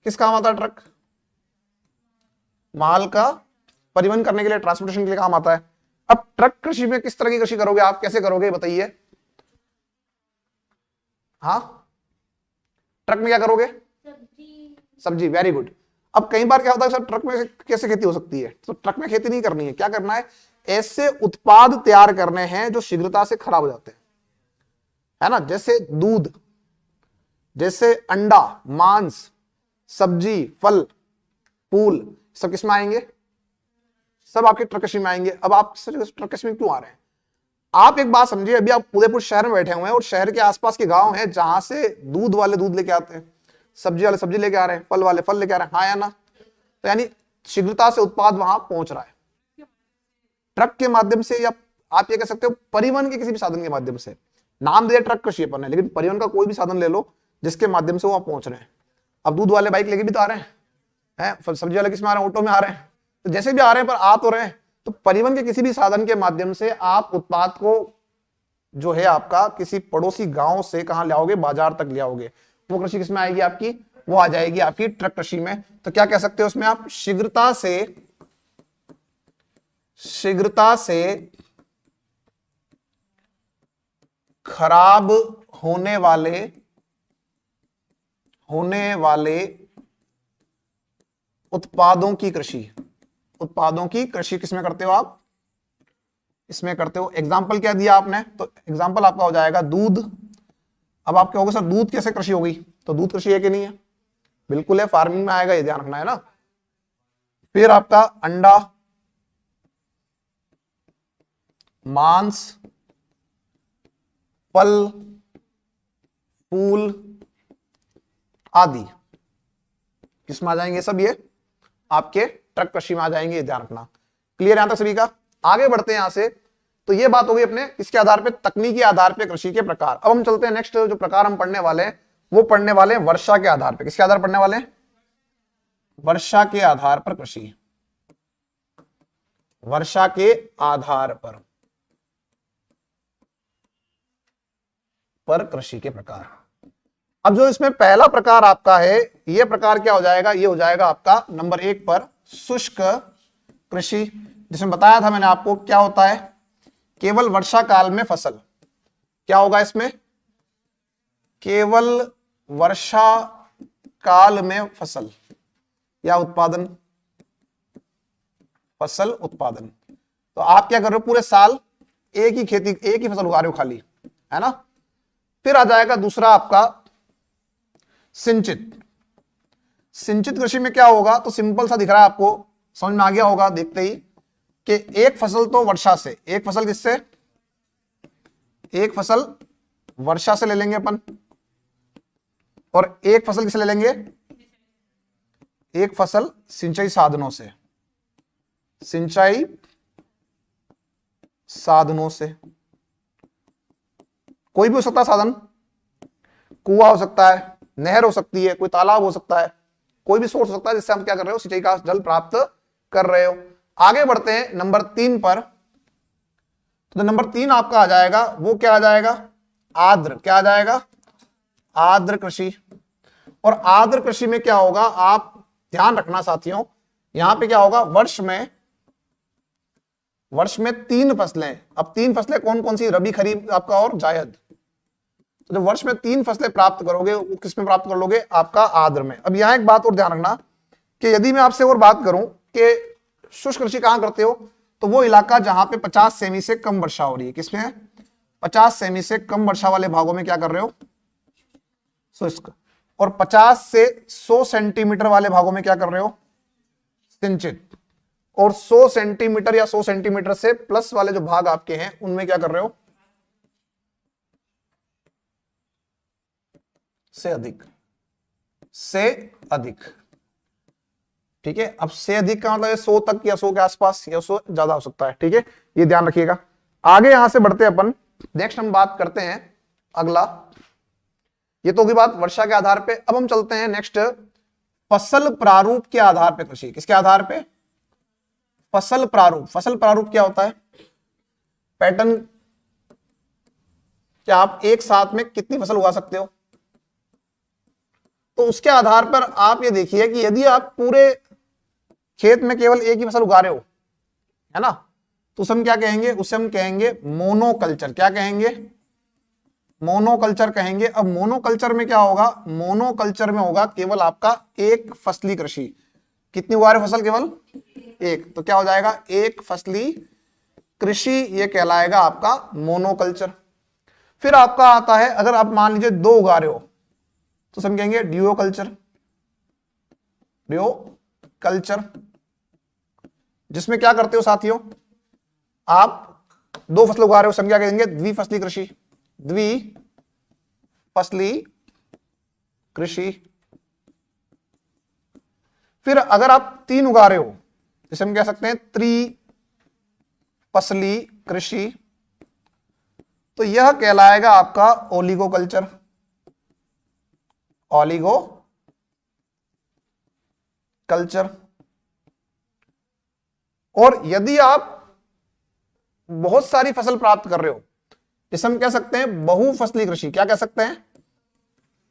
किस काम आता है ट्रक, माल का परिवहन करने के लिए, ट्रांसपोर्टेशन के लिए काम आता है। अब ट्रक कृषि में किस तरह की कृषि करोगे आप, कैसे करोगे बताइए। हाँ, ट्रक में क्या करोगे, सब्जी, वेरी गुड। अब कई बार क्या होता है सर, ट्रक में कैसे खेती हो सकती है, तो ट्रक में खेती नहीं करनी है, क्या करना है, ऐसे उत्पाद तैयार करने हैं जो शीघ्रता से खराब हो जाते हैं, है ना। जैसे दूध, जैसे अंडा, मांस, सब्जी, फल, फूल, सब किसमें आएंगे, सब आपके ट्रक कृषि में आएंगे। अब आप ट्रक कृषि में क्यों आ रहे हैं, आप एक बात समझिए, अभी आप उदयपुर शहर में बैठे हुए हैं और शहर के आसपास के गांव हैं जहां से दूध वाले दूध लेके आते हैं, सब्जी वाले सब्जी लेके आ रहे हैं, फल वाले फल लेके आ रहे हैं, हाँ या ना। तो यानी शीघ्रता से उत्पाद वहां पहुंच रहा है ट्रक के माध्यम से, या आप ये कह सकते हो परिवहन के किसी भी साधन के माध्यम से। नाम दिया ट्रक कृषि अपन ने, लेकिन परिवहन का कोई भी साधन ले लो जिसके माध्यम से वो पहुंच रहे हैं। अब दूध वाले बाइक लेके भी तो आ रहे हैं, सब्जी वाले किसमें आ रहे हैं, ऑटो में आ रहे हैं, तो जैसे भी आ रहे हैं पर आ तो रहे हैं। तो परिवहन के किसी भी साधन के माध्यम से आप उत्पाद को जो है आपका किसी पड़ोसी गांव से कहां ले आओगे, बाजार तक ले आओगे, वो कृषि किसमें आएगी आपकी, वो आ जाएगी आपकी ट्रक कृषि में। तो क्या कह सकते हो उसमें आप, शीघ्रता से खराब होने वाले उत्पादों की कृषि किसमें करते हो आप, इसमें करते हो। एग्जाम्पल क्या दिया आपने, तो एग्जाम्पल आपका हो जाएगा दूध। अब आप कहोगे सर दूध कैसे कृषि होगी, तो दूध कृषि है कि नहीं है, बिल्कुल है, फार्मिंग में आएगा, ये ध्यान रखना है ना। फिर आपका अंडा, मांस, फल, फूल आदि किसमें आ जाएंगे, सब ये आपके ट्रक कृषि में आ जाएंगे, ये ध्यान रखना। क्लियर यहां तक सभी का। आगे बढ़ते हैं यहां से, तो ये बात हो गई अपने किसके आधार पे, तकनीकी आधार पे कृषि के प्रकार। अब हम चलते हैं नेक्स्ट, जो प्रकार हम पढ़ने वाले हैं वो पढ़ने वाले हैं वर्षा के आधार पे। किसके आधार पढ़ने वाले हैं, वर्षा के आधार पर कृषि, वर्षा के आधार पर कृषि के प्रकार। अब जो इसमें पहला प्रकार आपका है, यह प्रकार क्या हो जाएगा, ये हो जाएगा आपका नंबर 1 पर शुष्क कृषि, जिसमें बताया था मैंने आपको क्या होता है, केवल वर्षा काल में फसल। क्या होगा इसमें, केवल वर्षा काल में फसल या उत्पादन, फसल उत्पादन। तो आप क्या कर रहे हो, पूरे साल एक ही खेती, एक ही फसल उगा रहे हो खाली, है ना। फिर आ जाएगा दूसरा आपका सिंचित। सिंचित कृषि में क्या होगा, तो सिंपल सा दिख रहा है आपको, समझ में आ गया होगा देखते ही, कि एक फसल तो वर्षा से, एक फसल किससे, एक फसल वर्षा से ले लेंगे अपन, और एक फसल किससे ले लेंगे, एक फसल सिंचाई साधनों से, सिंचाई साधनों से। कोई भी हो सकता है साधन, कुआं हो सकता है, नहर हो सकती है, कोई तालाब हो सकता है, कोई भी सोर्स हो सकता है जिससे हम क्या कर रहे हो, सिंचाई का जल प्राप्त कर रहे हो। आगे बढ़ते हैं नंबर 3 पर। तो नंबर 3 आपका आ जाएगा, वो क्या आ जाएगा, आर्द्र। क्या आ जाएगा, आर्द्र कृषि। और आर्द्र कृषि में क्या होगा, आप ध्यान रखना साथियों, यहां पे क्या होगा, वर्ष में 3 फसलें। अब 3 फसलें कौन कौन सी, रबी, खरीफ आपका और जायद। तो जब वर्ष में 3 फसलें प्राप्त करोगे वो किस में प्राप्त कर लोगे? आपका आर्द्र में। अब यहाँ एक बात और ध्यान रखना कि यदि मैं आपसे और बात करूं कि शुष्क कृषि कहां करते हो, तो वो इलाका जहां पे 50 सेमी से कम वर्षा हो रही है। किसमें है? 50 सेमी से कम वर्षा वाले भागों में क्या कर रहे हो? शुष्क। और 50 से 100 सेंटीमीटर वाले भागों में क्या कर रहे हो? सिंचित। और 100 सेंटीमीटर या 100 सेंटीमीटर से प्लस वाले जो भाग आपके हैं उनमें क्या कर रहे हो? से अधिक। से अधिक। ठीक है। अब से अधिक का मतलब 100 तक या 100 के आसपास या 100 ज्यादा हो सकता है। ठीक है, ये ध्यान रखिएगा। आगे यहां से बढ़ते अपन, नेक्स्ट हम बात करते हैं अगला। ये तो होगी बात वर्षा के आधार पे। अब हम चलते हैं नेक्स्ट, फसल प्रारूप के आधार पे कृषि। किसके आधार पे? फसल प्रारूप। फसल प्रारूप क्या होता है? पैटर्न। क्या आप एक साथ में कितनी फसल उगा सकते हो? तो उसके आधार पर आप ये देखिए कि यदि आप पूरे खेत में केवल एक ही फसल उगा रहे हो, है ना, तो उसे हम क्या कहेंगे? उसे हम कहेंगे मोनोकल्चर। क्या कहेंगे? मोनोकल्चर कहेंगे। अब मोनोकल्चर में क्या होगा? मोनोकल्चर में होगा केवल आपका एक फसली कृषि। कितनी उगा रहे फसल? केवल एक। तो क्या हो जाएगा? एक फसली कृषि, ये कहलाएगा आपका मोनोकल्चर। फिर आपका आता है, अगर आप मान लीजिए 2 उगा रहे हो तो समझेंगे ड्यूओ कल्चर। ड्यूओ कल्चर जिसमें क्या करते हो साथियों? आप 2 फसल उगा रहे हो, संख्या कहेंगे द्विफसली कृषि। द्विफसली कृषि। फिर अगर आप 3 उगा रहे हो, जिसे हम कह सकते हैं त्रिफसली कृषि, तो यह कहलाएगा आपका ओलिगो कल्चर। Oligo culture. और यदि आप बहुत सारी फसल प्राप्त कर रहे हो, जिसे हम कह सकते हैं बहुफसली कृषि। क्या कह सकते हैं?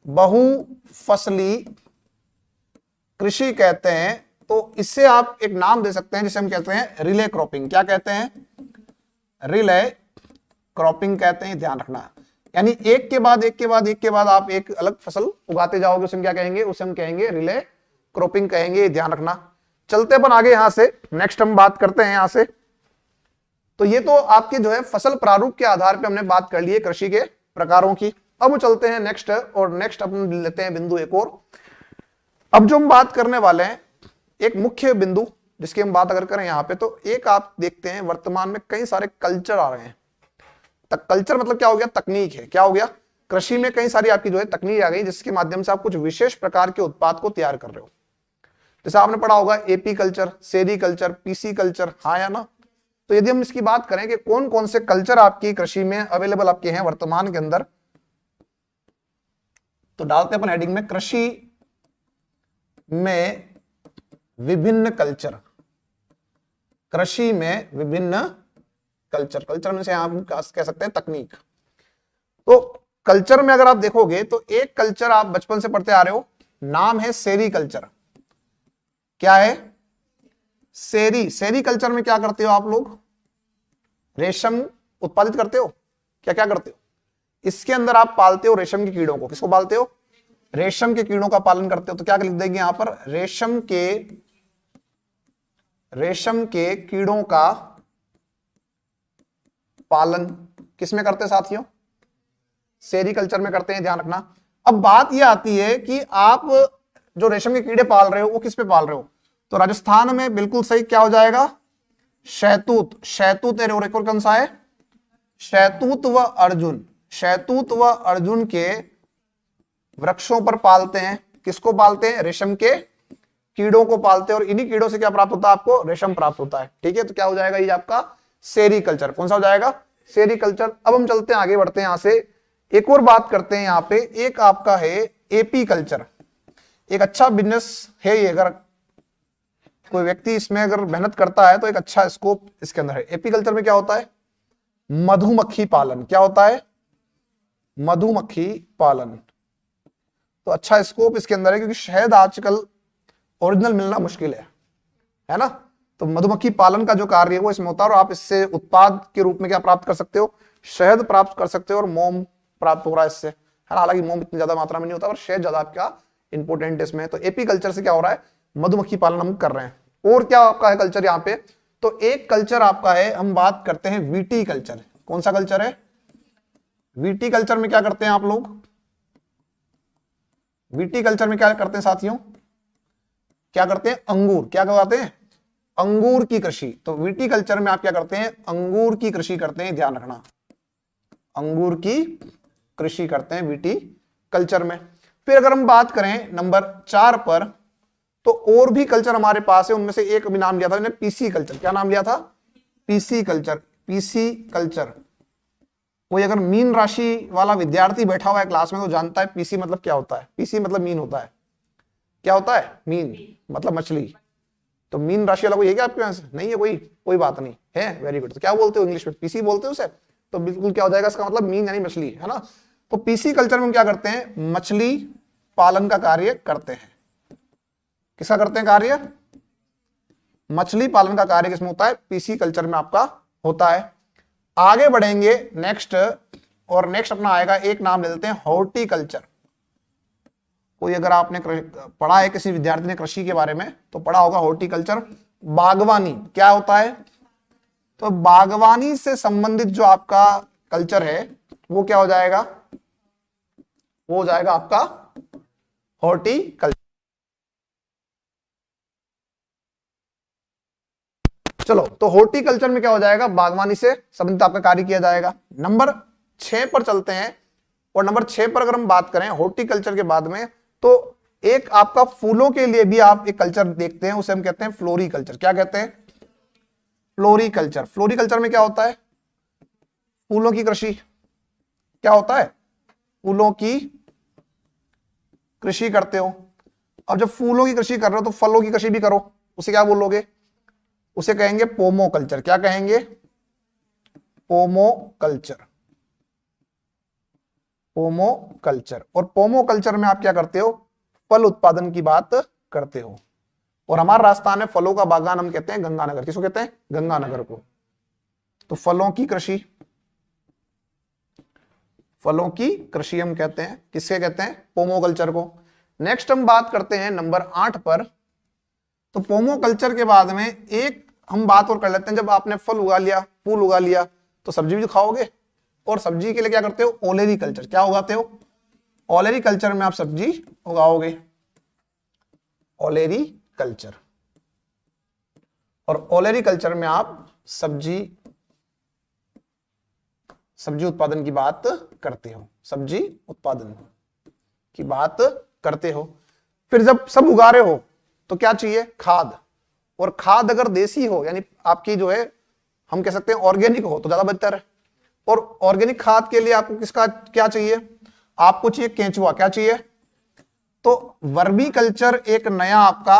बहुफसली कृषि कहते हैं। तो इससे आप एक नाम दे सकते हैं जिसे हम कहते हैं रिले क्रॉपिंग। क्या कहते हैं? रिले क्रॉपिंग कहते हैं। ध्यान रखना, यानी एक के बाद एक के बाद एक के बाद आप एक अलग फसल उगाते जाओगे, उसे हम क्या कहेंगे? उसे हम कहेंगे रिले क्रॉपिंग कहेंगे। ध्यान रखना। चलते अपन आगे यहां से, नेक्स्ट हम बात करते हैं यहां से। तो ये तो आपके जो है फसल प्रारूप के आधार पे हमने बात कर ली है कृषि के प्रकारों की। अब चलते हैं नेक्स्ट, और नेक्स्ट अपन लेते हैं बिंदु एक और। अब जो हम बात करने वाले हैं, एक मुख्य बिंदु जिसकी हम बात अगर करें यहां पे, तो एक आप देखते हैं वर्तमान में कई सारे कल्चर आ रहे हैं। कल्चर मतलब क्या हो गया? तकनीक है। क्या हो गया? कृषि में कई सारी आपकी जो है तकनीक आ गई, जिसके माध्यम से आप कुछ विशेष प्रकार के उत्पाद को तैयार कर रहे हो। जैसे आपने पढ़ा होगा एपी कल्चर, सेरी कल्चर, पीसी कल्चर, हाँ या ना? तो यदि हम इसकी बात करें कि कौन कौन से कल्चर आपकी कृषि में अवेलेबल आपके हैं वर्तमान के अंदर, तो डालते हैं अपन हेडिंग में कृषि में विभिन्न कल्चर। कृषि में विभिन्न कल्चर। कल्चर में से आप कह सकते हैं तकनीक। तो कल्चर में अगर आप देखोगे तो एक कल्चर आप बचपन से पढ़ते आ रहे हो, नाम है सेरी कल्चर। क्या है? सेरी। सेरी कल्चर में क्या करते हो आप लोग? रेशम उत्पादित करते हो। क्या क्या करते हो? इसके अंदर आप पालते हो रेशम के कीड़ों को। किसको पालते हो? रेशम के कीड़ों का पालन करते हो। तो क्या लिख देंगे यहां पर? रेशम के कीड़ों का पालन किसमें करते हैं साथियों? सेरीकल्चर में करते हैं। ध्यान रखना। अब बात यह आती है कि आप जो रेशम के कीड़े पाल रहे हो वो किस पे पाल रहे हो? तो राजस्थान में बिल्कुल सही क्या हो जाएगा? शहतूत। शहतूत और कौन सा है? शहतूत व अर्जुन। शहतूत व अर्जुन के वृक्षों पर पालते हैं। किसको पालते हैं? रेशम के कीड़ों को पालते हैं। और इन्हीं कीड़ों से क्या प्राप्त होता है? आपको रेशम प्राप्त होता है। ठीक है, तो क्या हो जाएगा ये आपका? सेरीकल्चर। कौन सा हो जाएगा? सेरीकल्चर। अब हम चलते हैं आगे, बढ़ते हैं यहां से, एक और बात करते हैं यहां पे। एक आपका है एपी कल्चर। एक अच्छा बिजनेस है ये, अगर कोई व्यक्ति इसमें अगर मेहनत करता है तो एक अच्छा स्कोप इसके अंदर है। एपी कल्चर में क्या होता है? मधुमक्खी पालन। क्या होता है? मधुमक्खी पालन। तो अच्छा स्कोप इसके अंदर है, क्योंकि शहद आजकल ओरिजिनल मिलना मुश्किल है ना? तो मधुमक्खी पालन का जो कार्य है वो इसमें होता है। और आप इससे उत्पाद के रूप में क्या प्राप्त कर सकते हो? शहद प्राप्त कर सकते हो, और मोम प्राप्त हो रहा है इससे। है, हालांकि मोम इतनी ज्यादा मात्रा में नहीं होता, पर शहद ज्यादा आपका इंपॉर्टेंट इसमें। तो एपी कल्चर से क्या हो रहा है, मधुमक्खी पालन हम कर रहे हैं। और क्या आपका है कल्चर यहाँ पे, तो एक कल्चर आपका है, हम बात करते हैं वीटी कल्चर। कौन सा कल्चर है, वीटी कल्चर में क्या करते हैं आप लोग, वीटी कल्चर में क्या करते हैं साथियों, क्या करते हैं, अंगूर, क्या करवाते हैं, अंगूर की कृषि। तो वीटी कल्चर में आप क्या करते हैं, अंगूर की कृषि करते हैं, ध्यान रखना, अंगूर की कृषि करते हैं वीटी कल्चर में। फिर अगर हम बात करें नंबर 4 पर, तो और भी कल्चर हमारे पास है, उनमें से एक भी नाम लिया था, पीसी कल्चर। क्या नाम लिया था, पीसी कल्चर। पीसी कल्चर, कोई अगर मीन राशि वाला विद्यार्थी बैठा हुआ है क्लास में तो जानता है पीसी मतलब क्या होता है। पीसी मतलब मीन होता है, क्या होता है, मीन मतलब मछली। तो मीन राशि वाला कोई है क्या आपके पास, नहीं है कोई बात नहीं है, वेरी गुड। तो क्या बोलते हो इंग्लिश में, पीसी बोलते हो उसे, तो बिल्कुल क्या हो जाएगा इसका मतलब, मीन यानी मछली, है ना। तो पीसी कल्चर में हम क्या करते हैं, मछली पालन का कार्य करते हैं। किसका करते हैं कार्य, मछली पालन का कार्य किसमें होता है, पीसी कल्चर में आपका होता है। आगे बढ़ेंगे नेक्स्ट, और नेक्स्ट अपना आएगा, एक नाम ले लेते हैं हॉर्टिकल्चर। कोई अगर आपने पढ़ा है, किसी विद्यार्थी ने कृषि के बारे में तो पढ़ा होगा हॉर्टिकल्चर। बागवानी क्या होता है, तो बागवानी से संबंधित जो आपका कल्चर है वो क्या हो जाएगा, वो हो जाएगा आपका हॉर्टिकल्चर। चलो, तो हॉर्टिकल्चर में क्या हो जाएगा, बागवानी से संबंधित आपका कार्य किया जाएगा। नंबर 6 पर चलते हैं, और नंबर 6 पर अगर हम बात करें हॉर्टिकल्चर के बाद में, तो एक आपका फूलों के लिए भी आप एक कल्चर देखते हैं, उसे हम कहते हैं फ्लोरिकल्चर। क्या कहते हैं, फ्लोरिकल्चर। फ्लोरिकल्चर में क्या होता है, फूलों की कृषि। क्या होता है, फूलों की कृषि करते हो। अब जब फूलों की कृषि कर रहे हो तो फलों की कृषि भी करो, उसे क्या बोलोगे, उसे कहेंगे पोमोकल्चर। क्या कहेंगे, पोमोकल्चर। पोमोकल्चर। और पोमोकल्चर में आप क्या करते हो, फल उत्पादन की बात करते हो। और हमारा राजस्थान में फलों का बागान हम कहते हैं गंगानगर। किसको कहते हैं, गंगानगर को। तो फलों की कृषि, फलों की कृषि हम कहते हैं, किसके कहते हैं, पोमोकल्चर को। नेक्स्ट हम बात करते हैं नंबर 8 पर। तो पोमोकल्चर के बाद में एक हम बात और कर लेते हैं, जब आपने फल उगा लिया, फूल उगा लिया, तो सब्जी भी खाओगे, और सब्जी के लिए क्या करते हो, ओलेरी कल्चर। क्या उगाते हो, ओलेरी कल्चर में आप सब्जी उगाओगे, ओलेरी कल्चर। और ओलेरी कल्चर में आप सब्जी उत्पादन की बात करते हो, सब्जी उत्पादन की बात करते हो। फिर जब सब उगा रहे हो तो क्या चाहिए, खाद। और खाद अगर देसी हो, यानी आपकी जो है हम कह सकते हैं ऑर्गेनिक हो, तो ज्यादा बेहतर है। और ऑर्गेनिक खाद के लिए आपको किसका क्या चाहिए, आपको चाहिए केंचुआ। क्या चाहिए, तो वर्मी कल्चर एक नया आपका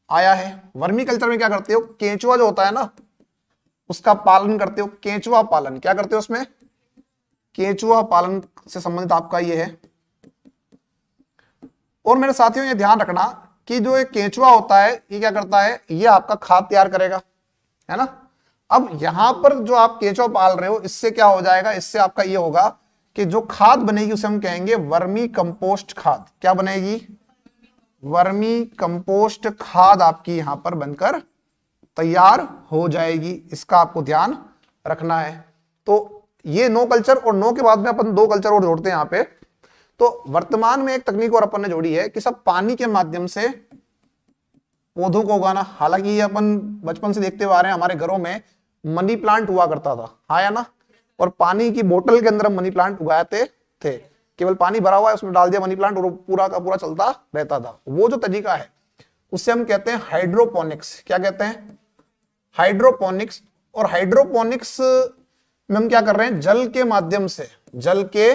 आया है। वर्मी कल्चर में क्या करते हो, केंचुआ जो होता है ना, उसका पालन करते हो, केंचुआ पालन। क्या करते हो उसमें, केंचुआ पालन से संबंधित आपका ये है। और मेरे साथियों ये ध्यान रखना कि जो एक केंचुआ होता है ये क्या करता है, ये आपका खाद तैयार करेगा, है ना। अब यहां पर जो आप केंचुआ पाल रहे हो, इससे क्या हो जाएगा, इससे आपका ये होगा कि जो खाद बनेगी उसे हम कहेंगे वर्मी कंपोस्ट खाद। क्या बनेगी, वर्मी कंपोस्ट खाद आपकी यहां पर बनकर तैयार हो जाएगी। इसका आपको ध्यान रखना है। तो ये 9 कल्चर, और 9 के बाद में अपन 2 कल्चर और जोड़ते हैं यहां पे। तो वर्तमान में एक तकनीक और अपन ने जोड़ी है कि सब पानी के माध्यम से पौधों को उगाना। हालांकि ये अपन बचपन से देखते हुए आ रहे हैं, हमारे घरों में मनी प्लांट हुआ करता था, हाँ या ना। और पानी की बोतल के अंदर हम मनी प्लांट उगाते थे, केवल पानी भरा हुआ है उसमें डाल दिया मनी प्लांट और पूरा का पूरा चलता रहता था। वो जो तरीका है उससे हम कहते हैं हाइड्रोपोनिक्स। क्या कहते हैं, हाइड्रोपोनिक्स। और हाइड्रोपोनिक्स में हम क्या कर रहे हैं, जल के माध्यम से, जल के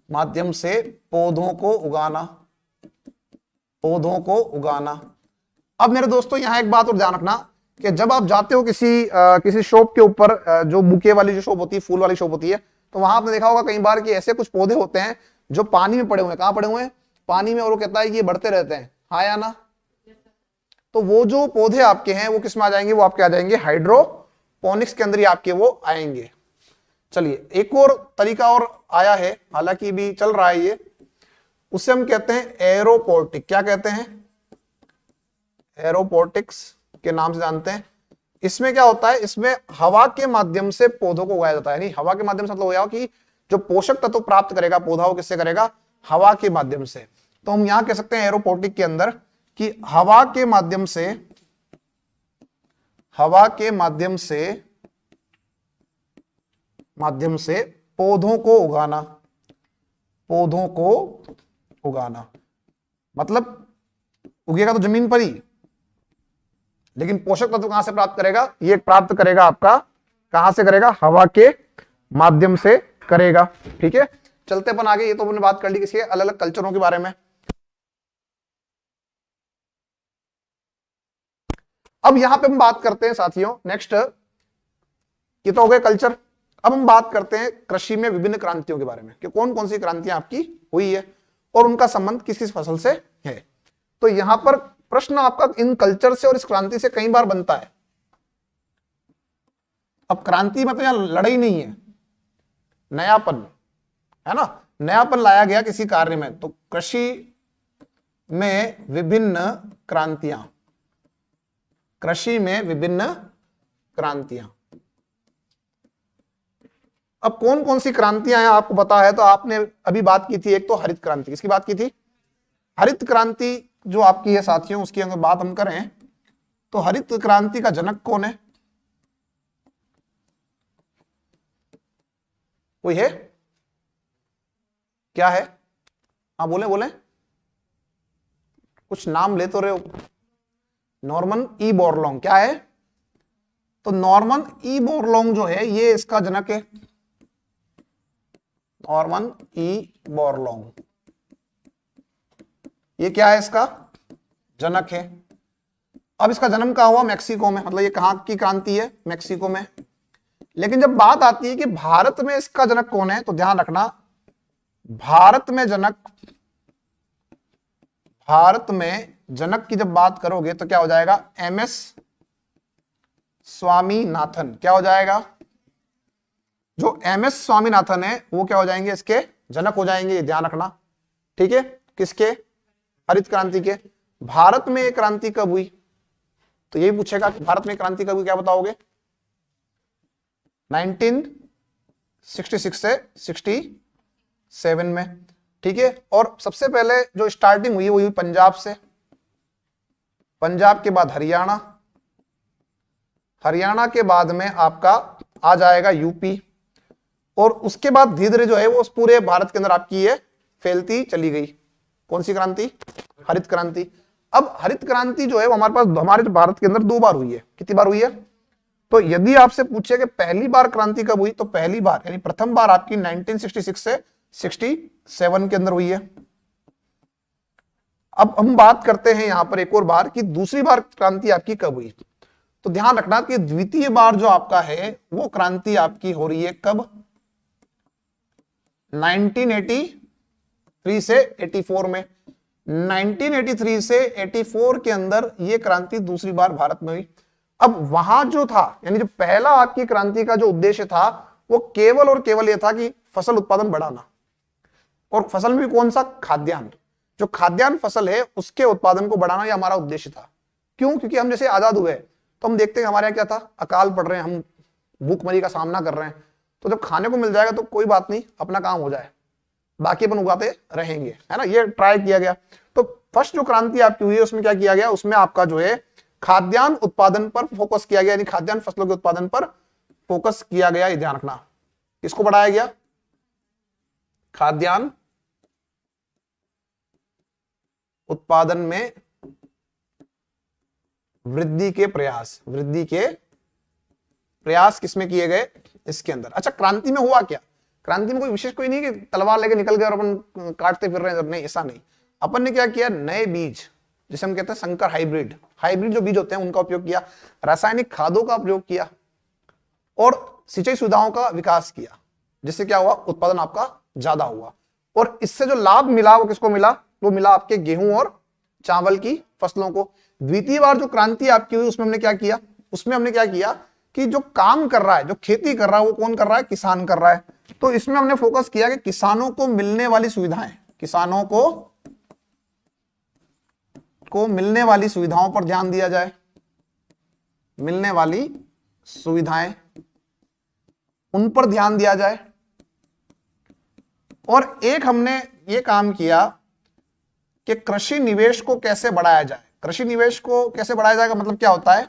माध्यम से पौधों को उगाना, पौधों को उगाना। अब मेरे दोस्तों यहां एक बात और ध्यान रखना कि जब आप जाते हो किसी शॉप के ऊपर, जो बुके वाली जो शॉप होती है, फूल वाली शॉप होती है, तो वहां आपने देखा होगा कई बार कि ऐसे कुछ पौधे होते हैं जो पानी में पड़े हुए हैं। कहां पड़े हुए हैं, पानी में। और वो कहता है कि ये बढ़ते रहते हैं, हाँ या ना। तो वो जो पौधे आपके हैं वो किस में आ जाएंगे, वो आपके आ जाएंगे पोनिक्स के अंदर ही आपके वो आएंगे। चलिए एक और तरीका और आया है, हालांकि भी चल रहा है ये, उसे हम कहते हैं एरोपोर्टिक। क्या कहते हैं? एरोपोर्टिक्स के नाम से जानते हैं। इसमें क्या होता है, इसमें हवा के माध्यम से पौधों को उगाया जाता है। नहीं, हवा के माध्यम से मतलब हो कि जो पोषक तत्व प्राप्त करेगा पौधा वो किससे करेगा? हवा के माध्यम से। तो हम यहां कह सकते हैं एरोपोर्टिक के अंदर कि हवा के माध्यम से पौधों को उगाना। मतलब उगेगा तो जमीन पर ही, लेकिन पोषक तत्व कहां से प्राप्त करेगा? ये प्राप्त करेगा आपका, कहां से करेगा? हवा के माध्यम से करेगा। ठीक है, चलते अपन आगे। ये तो हमने बात कर ली किसी अलग अलग कल्चरों के बारे में। अब यहां पे हम बात करते हैं साथियों, नेक्स्ट, ये तो हो गए कल्चर। अब हम बात करते हैं कृषि में विभिन्न क्रांतियों के बारे में, कि कौन कौन सी क्रांतियां आपकी हुई है और उनका संबंध किस किस फसल से है। तो यहां पर प्रश्न आपका इन कल्चर से और इस क्रांति से कई बार बनता है। अब क्रांति में तो यहां लड़ाई नहीं है, नयापन है ना, नयापन लाया गया किसी कार्य में। तो कृषि में विभिन्न क्रांतियां, अब कौन कौन सी क्रांतियां हैं आपको पता है? तो आपने अभी बात की थी, एक तो हरित क्रांति। किसकी बात की थी? हरित क्रांति जो आपकी है साथियों, उसकी अगर बात हम करें तो हरित क्रांति का जनक कौन है? कोई है? क्या है? हाँ बोले बोले, कुछ नाम ले तो रहे हो। Norman E Borlaug. क्या है? तो नॉर्मन ई बोरलॉन्ग जो है ये इसका जनक है, नॉर्मन ई बोरलॉन्ग। ये क्या है? इसका जनक है। अब इसका जन्म कहां हुआ? मैक्सिको में। मतलब ये कहां की क्रांति है? मैक्सिको में। लेकिन जब बात आती है कि भारत में इसका जनक कौन है, तो ध्यान रखना, भारत में जनक की जब बात करोगे तो क्या हो जाएगा? एमएस स्वामीनाथन। क्या हो जाएगा? जो एमएस स्वामीनाथन है वो क्या हो जाएंगे? इसके जनक हो जाएंगे, ध्यान रखना। ठीक है, किसके? हरित क्रांति के। भारत में एक क्रांति कब हुई? तो यही पूछेगा कि भारत में क्रांति कब हुई, क्या बताओगे? 1966 से 67 में। ठीक है, और सबसे पहले जो स्टार्टिंग हुई वो हुई पंजाब से, पंजाब के बाद हरियाणा, हरियाणा के बाद में आपका आ जाएगा यूपी, और उसके बाद धीरे धीरे जो है वो पूरे भारत के अंदर आपकी ये फैलती चली गई। कौन सी क्रांति? हरित क्रांति। अब हरित क्रांति जो है वो हमारे पास, हमारे भारत के अंदर 2 बार हुई है। कितनी बार हुई है? तो यदि आपसे पूछे कि पहली बार क्रांति कब हुई, तो पहली बार यानी प्रथम बार आपकी 1966 से 67 के अंदर हुई है। अब हम बात करते हैं यहां पर एक और बार कि दूसरी बार क्रांति आपकी कब हुई। तो ध्यान रखना कि द्वितीय बार जो आपका है वो क्रांति आपकी हो रही है कब? 1983 से 84 में। 1983 से 84 के अंदर ये क्रांति दूसरी बार भारत में हुई। अब वहां जो था, यानी जो पहला आपकी क्रांति का जो उद्देश्य था वो केवल और केवल यह था कि फसल उत्पादन बढ़ाना, और फसल में कौन सा? खाद्यान्न। जो खाद्यान्न फसल है उसके उत्पादन को बढ़ाना, यह हमारा उद्देश्य था। क्यों? क्योंकि हम जैसे आजाद हुए तो हम देखते हैं हमारे यहाँ क्या था, अकाल पड़ रहे हैं, हम भूखमरी का सामना कर रहे हैं। तो जब खाने को मिल जाएगा तो कोई बात नहीं, अपना काम हो जाए, बाकी अपन उगाते रहेंगे, है ना। ये ट्राई किया गया। तो फर्स्ट जो क्रांति आपकी हुई है उसमें क्या किया गया? उसमें आपका जो है खाद्यान्न उत्पादन पर फोकस किया गया, यानी खाद्यान्न फसलों के उत्पादन पर फोकस किया गया। ये ध्यान रखना, किसको बढ़ाया गया? खाद्यान्न उत्पादन में वृद्धि के प्रयास किसमें किए गए? इसके अंदर। अच्छा, क्रांति में हुआ क्या? क्रांति में कोई विशेष कोई नहीं कि तलवार लेके निकल गए और अपन काटते फिर रहे हैं, नहीं, ऐसा नहीं। अपन ने क्या किया? नए बीज, जिसे हम कहते हैं संकर हाइब्रिड जो बीज होते हैं उनका उपयोग किया, रासायनिक खादों का प्रयोग किया, और सिंचाई सुविधाओं का विकास किया, जिससे क्या हुआ? उत्पादन आपका ज्यादा हुआ। और इससे जो लाभ मिला वो किसको मिला? वो मिला आपके गेहूं और चावल की फसलों को। द्वितीय बार जो क्रांति आपकी हुई उसमें हमने क्या किया? कि जो काम कर रहा है, जो खेती कर रहा है, वो कौन कर रहा है? किसान कर रहा है। तो इसमें हमने फोकस किया कि किसानों को मिलने वाली सुविधाएं, किसानों को मिलने वाली सुविधाओं पर ध्यान दिया जाए, मिलने वाली सुविधाएं उन पर ध्यान दिया जाए। और एक हमने ये काम किया कि कृषि निवेश को कैसे बढ़ाया जाए। कृषि निवेश को कैसे बढ़ाया जाएगा, मतलब क्या होता है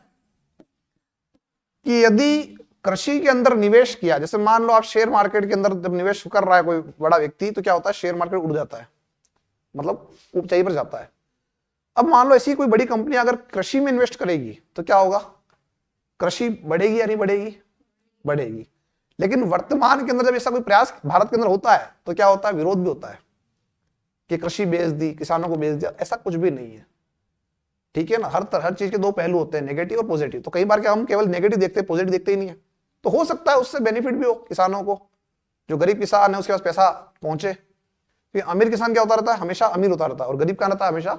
कि यदि कृषि के अंदर निवेश किया, जैसे मान लो आप शेयर मार्केट के अंदर जब निवेश कर रहा है कोई बड़ा व्यक्ति, तो क्या होता है, शेयर मार्केट उड़ जाता है, मतलब ऊंचाई पर जाता है। अब मान लो ऐसी कोई बड़ी कंपनी अगर कृषि में इन्वेस्ट करेगी तो क्या होगा? कृषि बढ़ेगी या नहीं बढ़ेगी? बढ़ेगी। लेकिन वर्तमान के अंदर जब ऐसा कोई प्रयास भारत के अंदर होता है तो क्या होता है? विरोध भी होता है कि कृषि बेच दी, किसानों को बेच दिया। ऐसा कुछ भी नहीं है, ठीक है ना। हर चीज के दो पहलू होते हैं, नेगेटिव और पॉजिटिव। तो कई बार क्या हम केवल नेगेटिव देखते हैं, पॉजिटिव देखते ही नहीं है। तो हो सकता है उससे बेनिफिट भी हो किसानों को, जो गरीब किसान है उसके पास पैसा पहुंचे। फिर अमीर किसान क्या होता रहता है? हमेशा अमीर होता रहता है, और गरीब क्या रहता है? हमेशा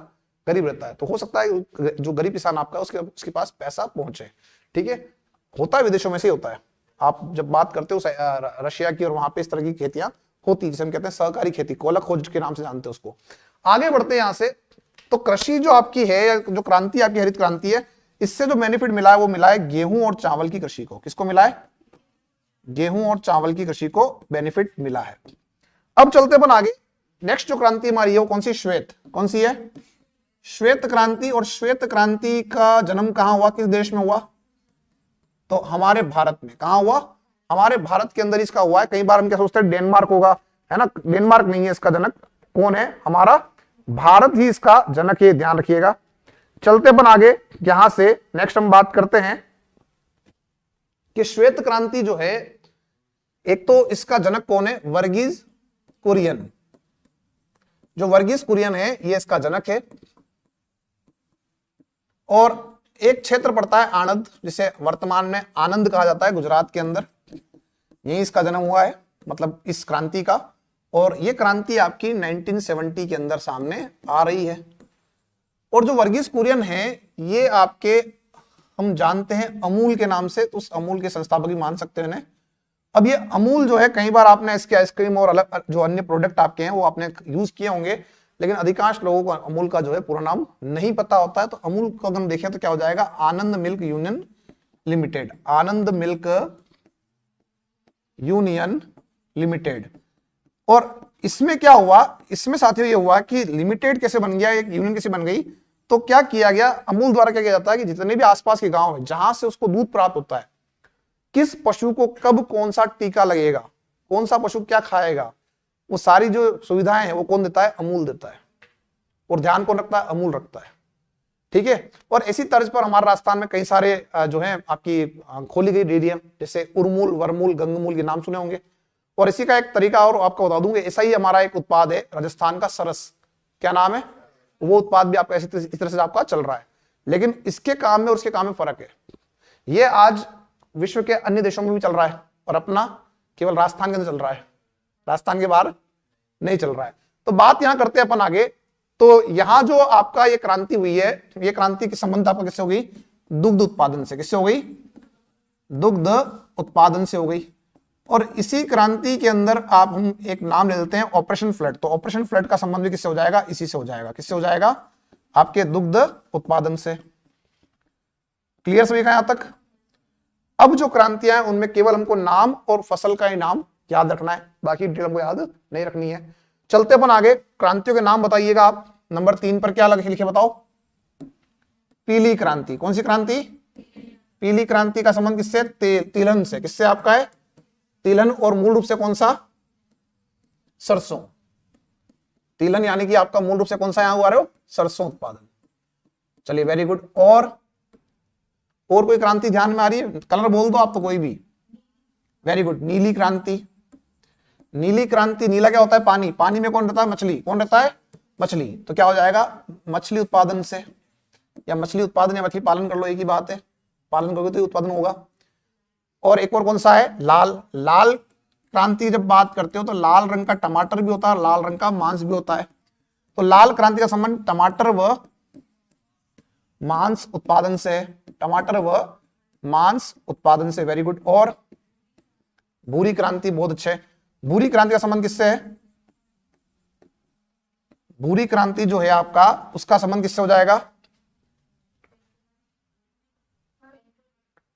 गरीब रहता है। तो हो सकता है जो गरीब किसान आपका उसके पास पैसा पहुंचे, ठीक है। होता है, विदेशों में से होता है। आप जब बात करते हो रशिया की, और वहां पे इस तरह की खेतियां होती, जिसे हम कहते हैं सहकारी खेती, कोयला खोज के नाम से जानते हैं उसको। आगे बढ़ते हैं यहां से। तो कृषि जो आपकी है, या जो क्रांति आपकी हरित क्रांति है, इससे जो बेनिफिट मिला है वो मिला है गेहूं और चावल की कृषि को। किसको मिला है? गेहूं और चावल की कृषि को बेनिफिट मिला है। अब चलते अपन आगे। नेक्स्ट जो क्रांति हमारी है वो कौन सी? श्वेत। कौन सी है? श्वेत क्रांति। और श्वेत क्रांति का जन्म कहां हुआ, किस देश में हुआ? तो हमारे भारत में। कहां हुआ? हमारे भारत के अंदर इसका हुआ है। कई बार हम क्या सोचते हैं डेनमार्क होगा, है ना। डेनमार्क नहीं है इसका जनक। कौन है? हमारा भारत ही इसका जनक है, ध्यान रखिएगा। चलते अपन आगे। यहां से नेक्स्ट हम बात करते हैं कि श्वेत क्रांति जो है, एक तो इसका जनक कौन है? वर्गीज कुरियन। जो वर्गीज कुरियन है ये इसका जनक है। और एक क्षेत्र पड़ता है आणंद, जिसे वर्तमान में आनंद कहा जाता है, गुजरात के अंदर। यही इसका जन्म हुआ है, मतलब इस क्रांति का। और ये क्रांति आपकी 1970 के अंदर सामने आ रही है। और जो वर्गीज कुरियन है ये आपके, हम जानते हैं अमूल के नाम से, तो उस अमूल के संस्थापक ही मान सकते हैं इन्हें। अब ये अमूल जो है, कई बार आपने इसके आइसक्रीम और अलग जो अन्य प्रोडक्ट आपके हैं वो आपने यूज किए होंगे, लेकिन अधिकांश लोगों को अमूल का जो है पूरा नाम नहीं पता होता है। तो अमूल को अगर हम देखें तो क्या हो जाएगा? आनंद मिल्क यूनियन लिमिटेड। आनंद मिल्क यूनियन लिमिटेड। और इसमें क्या हुआ? इसमें साथियों ये हुआ कि लिमिटेड कैसे बन गया, एक यूनियन कैसे बन गई? तो क्या किया गया अमूल द्वारा? क्या किया जाता है कि जितने भी आसपास के गांव है जहां से उसको दूध प्राप्त होता है, किस पशु को कब कौन सा टीका लगेगा, कौन सा पशु क्या खाएगा, वो सारी जो सुविधाएं हैं वो कौन देता है? अमूल देता है। और ध्यान कौन रखता है? अमूल रखता है, ठीक है। और इसी तर्ज पर हमारे राजस्थान में कई सारे जो है आपकी खोली गई डेयरियां, जैसे उर्मूल, वरमूल, गंगमूल, ये नाम सुने होंगे। और इसी का एक तरीका और आपको बता दूंगे, ऐसा ही हमारा एक उत्पाद है राजस्थान का, सरस। क्या नाम है? वो उत्पाद भी आपका इस तरह से आपका चल रहा है। लेकिन इसके काम में और उसके काम में फर्क है। ये आज विश्व के अन्य देशों में भी चल रहा है, और अपना केवल राजस्थान के अंदर चल रहा है, राजस्थान के बाहर नहीं चल रहा है। तो बात यहां करते हैं अपन आगे। तो यहां जो आपका ये क्रांति हुई है, ये क्रांति की संबंध आपका किससे हो गई? दुग्ध उत्पादन से। किससे हो गई? दुग्ध उत्पादन से हो गई। और इसी क्रांति के अंदर आप हम एक नाम ले लेते हैं, ऑपरेशन फ्लड। तो ऑपरेशन फ्लड का संबंध भी किससे हो जाएगा? इसी से हो जाएगा। किससे हो जाएगा? आपके दुग्ध उत्पादन से। क्लियर सभी का यहां तक? अब जो क्रांतियां हैं उनमें केवल हमको नाम और फसल का ही नाम याद रखना है, बाकी डिटेल हमको याद नहीं रखनी है। चलते अपन आगे। क्रांतियों के नाम बताइएगा आप। नंबर 3 पर क्या लिखे बताओ? पीली क्रांति। कौन सी क्रांति? पीली क्रांति का संबंध किससे? तिलहन से। किससे आपका है? तिलहन। और मूल रूप से कौन सा? सरसों। तिलहन यानी कि आपका मूल रूप से कौन सा यहां हुआ रहे हो? सरसों उत्पादन। चलिए, वेरी गुड। और कोई क्रांति ध्यान में आ रही है? कलर बोल दो आप तो, कोई भी। Very good. नीली क्रांति। नीली क्रांति, नीला क्या होता है? पानी। पानी में कौन रहता है? मछली। कौन रहता है? मछली। तो क्या हो जाएगा? मछली उत्पादन से, या मछली उत्पादन या मछली पालन कर लो, एक ही बात है। पालन करोगे तो उत्पादन होगा। और एक और कौन सा है? लाल। लाल क्रांति जब बात करते हो तो लाल रंग का टमाटर भी होता है, लाल रंग का मांस भी होता है। तो लाल क्रांति का संबंध टमाटर व मांस उत्पादन से। टमाटर व मांस उत्पादन से, वेरी गुड। और भूरी क्रांति, बहुत अच्छे। भूरी क्रांति का संबंध किससे है? भूरी क्रांति जो है आपका, उसका संबंध किससे हो जाएगा?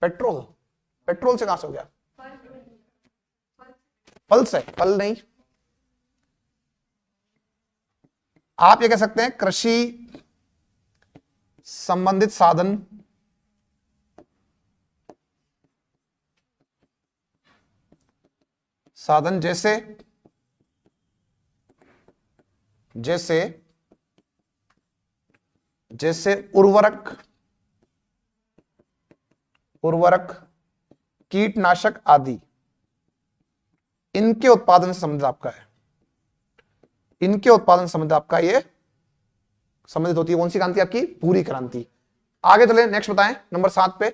पेट्रोल। पेट्रोल से कहां से हो गया? फल से। फल नहीं, आप ये कह सकते हैं कृषि संबंधित साधन, साधन जैसे जैसे जैसे उर्वरक, उर्वरक, कीटनाशक आदि, इनके उत्पादन से संबंधित आपका है। इनके उत्पादन से संबंधित आपका ये संबंधित होती है कौन सी क्रांति? आपकी भूरी क्रांति। आगे चले, नेक्स्ट बताएं, नंबर 7 पे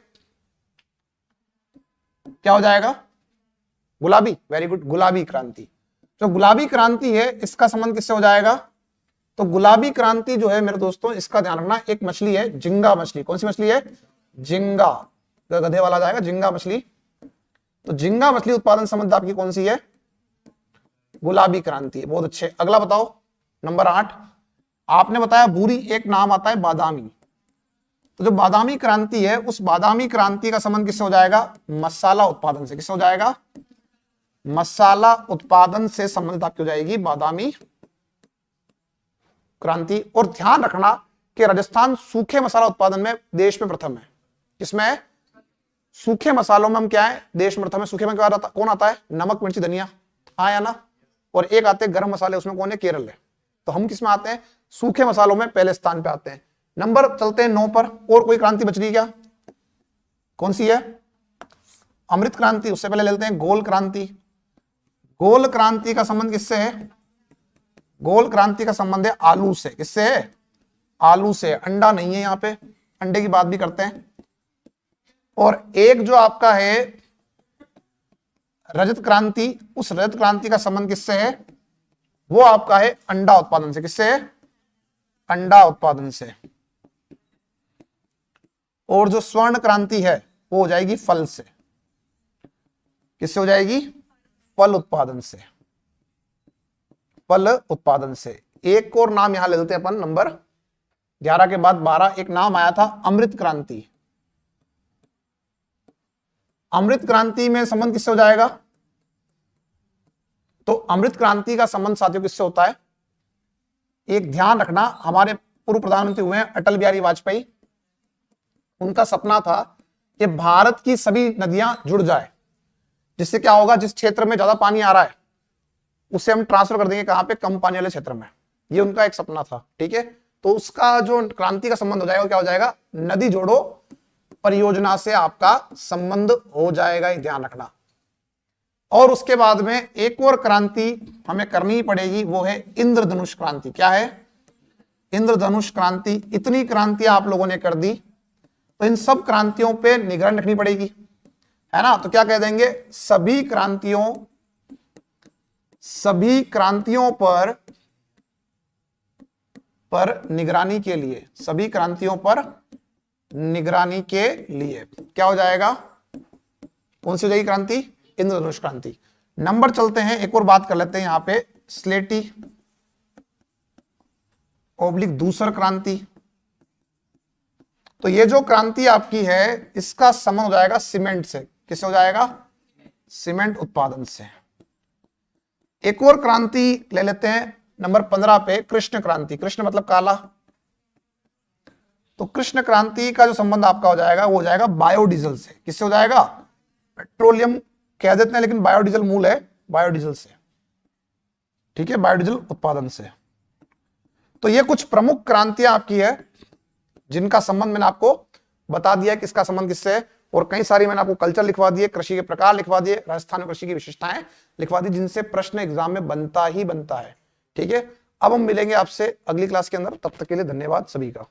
क्या हो जाएगा? गुलाबी, वेरी गुड, गुलाबी क्रांति। जो गुलाबी क्रांति है, इसका संबंध किससे हो जाएगा? तो गुलाबी क्रांति जो है मेरे दोस्तों, इसका ध्यान रखना, एक मछली है झींगा मछली। कौन सी मछली है? झींगा, गधे वाला जाएगा, झींगा मछली। तो झींगा मछली उत्पादन संबंध आपकी कौन सी है? गुलाबी क्रांति। बहुत अच्छे। अगला बताओ, नंबर 8। आपने बताया भूरी, एक नाम आता है बादामी। तो जो बादामी क्रांति है, उस बादामी क्रांति का संबंध किससे हो जाएगा? मसाला उत्पादन से। किससे हो जाएगा? मसाला उत्पादन से संबंधित आपकी हो जाएगी बादामी क्रांति। और ध्यान रखना कि राजस्थान सूखे मसाला उत्पादन में देश में प्रथम है। किसमें? सूखे मसालों में हम क्या है? देश में प्रथम है। सूखे में क्या आता? कौन आता है? नमक, मिर्ची, धनिया, हाँ या ना? और एक आते हैं गरम मसाले, उसमें कौन है? केरल है। तो हम किसमें आते हैं? सूखे मसालों में पहले स्थान पे आते हैं। नंबर चलते हैं 9 पर। और कोई क्रांति बच रही क्या? कौन सी है? अमृत क्रांति। उससे पहले लेते हैं गोल क्रांति। गोल क्रांति का संबंध किससे है? गोल क्रांति का संबंध है आलू से। किससे है? आलू से। अंडा नहीं है यहाँ पे, अंडे की बात भी करते हैं। और एक जो आपका है रजत क्रांति, उस रजत क्रांति का संबंध किससे है? वो आपका है अंडा उत्पादन से। किससे है? अंडा उत्पादन से। और जो स्वर्ण क्रांति है वो हो जाएगी फल से। किससे हो जाएगी? फल उत्पादन से। फल उत्पादन से। एक और नाम यहां ले लेते हैं अपन, नंबर 11 के बाद 12 एक नाम आया था अमृत क्रांति। अमृत क्रांति में संबंध किससे हो जाएगा? तो अमृत क्रांति का संबंध साथियों किससे होता है? एक ध्यान रखना, हमारे पूर्व प्रधानमंत्री हुए हैं अटल बिहारी वाजपेयी। उनका सपना था कि भारत की सभी नदियां जुड़ जाए, जिससे क्या होगा? जिस क्षेत्र में ज्यादा पानी आ रहा है उसे हम ट्रांसफर कर देंगे कहां पे? कम पानी वाले क्षेत्र में। ये उनका एक सपना था। ठीक है, तो उसका जो क्रांति का संबंध हो जाएगा क्या हो जाएगा? नदी जोड़ो परियोजना से आपका संबंध हो जाएगा, ये ध्यान रखना। और उसके बाद में एक और क्रांति हमें करनी ही पड़ेगी, वो है इंद्रधनुष क्रांति। क्या है? इंद्रधनुष क्रांति। इतनी क्रांतियां आप लोगों ने कर दी, तो इन सब क्रांतियों पे निगरानी रखनी पड़ेगी, है ना? तो क्या कह देंगे? सभी क्रांतियों पर निगरानी के लिए, सभी क्रांतियों पर निगरानी के लिए क्या हो जाएगा? कौन सी हो जाएगी क्रांति? इंद्रधनुष क्रांति। नंबर चलते हैं, एक और बात कर लेते हैं यहां पे, स्लेटी ओब्लिक धूसर क्रांति। तो ये जो क्रांति आपकी है, इसका संबंध हो जाएगा सीमेंट से। किससे हो जाएगा? सीमेंट उत्पादन से। एक और क्रांति ले लेते हैं नंबर 15 पे, कृष्ण क्रांति। कृष्ण मतलब काला। तो कृष्ण क्रांति का जो संबंध आपका हो जाएगा वो हो जाएगा बायोडीजल से। किससे हो जाएगा? पेट्रोलियम कह देते हैं लेकिन बायोडीजल मूल है, बायोडीजल से। ठीक है, बायोडीजल उत्पादन से। तो ये कुछ प्रमुख क्रांतियां आपकी है जिनका संबंध मैंने आपको बता दिया है, किसका संबंध किससे है। और कई सारी मैंने आपको कल्चर लिखवा दिए, कृषि के प्रकार लिखवा दिए, राजस्थान में कृषि की विशेषताएं लिखवा दी, जिनसे प्रश्न एग्जाम में बनता ही बनता है। ठीक है, अब हम मिलेंगे आपसे अगली क्लास के अंदर। तब तक के लिए धन्यवाद सभी का।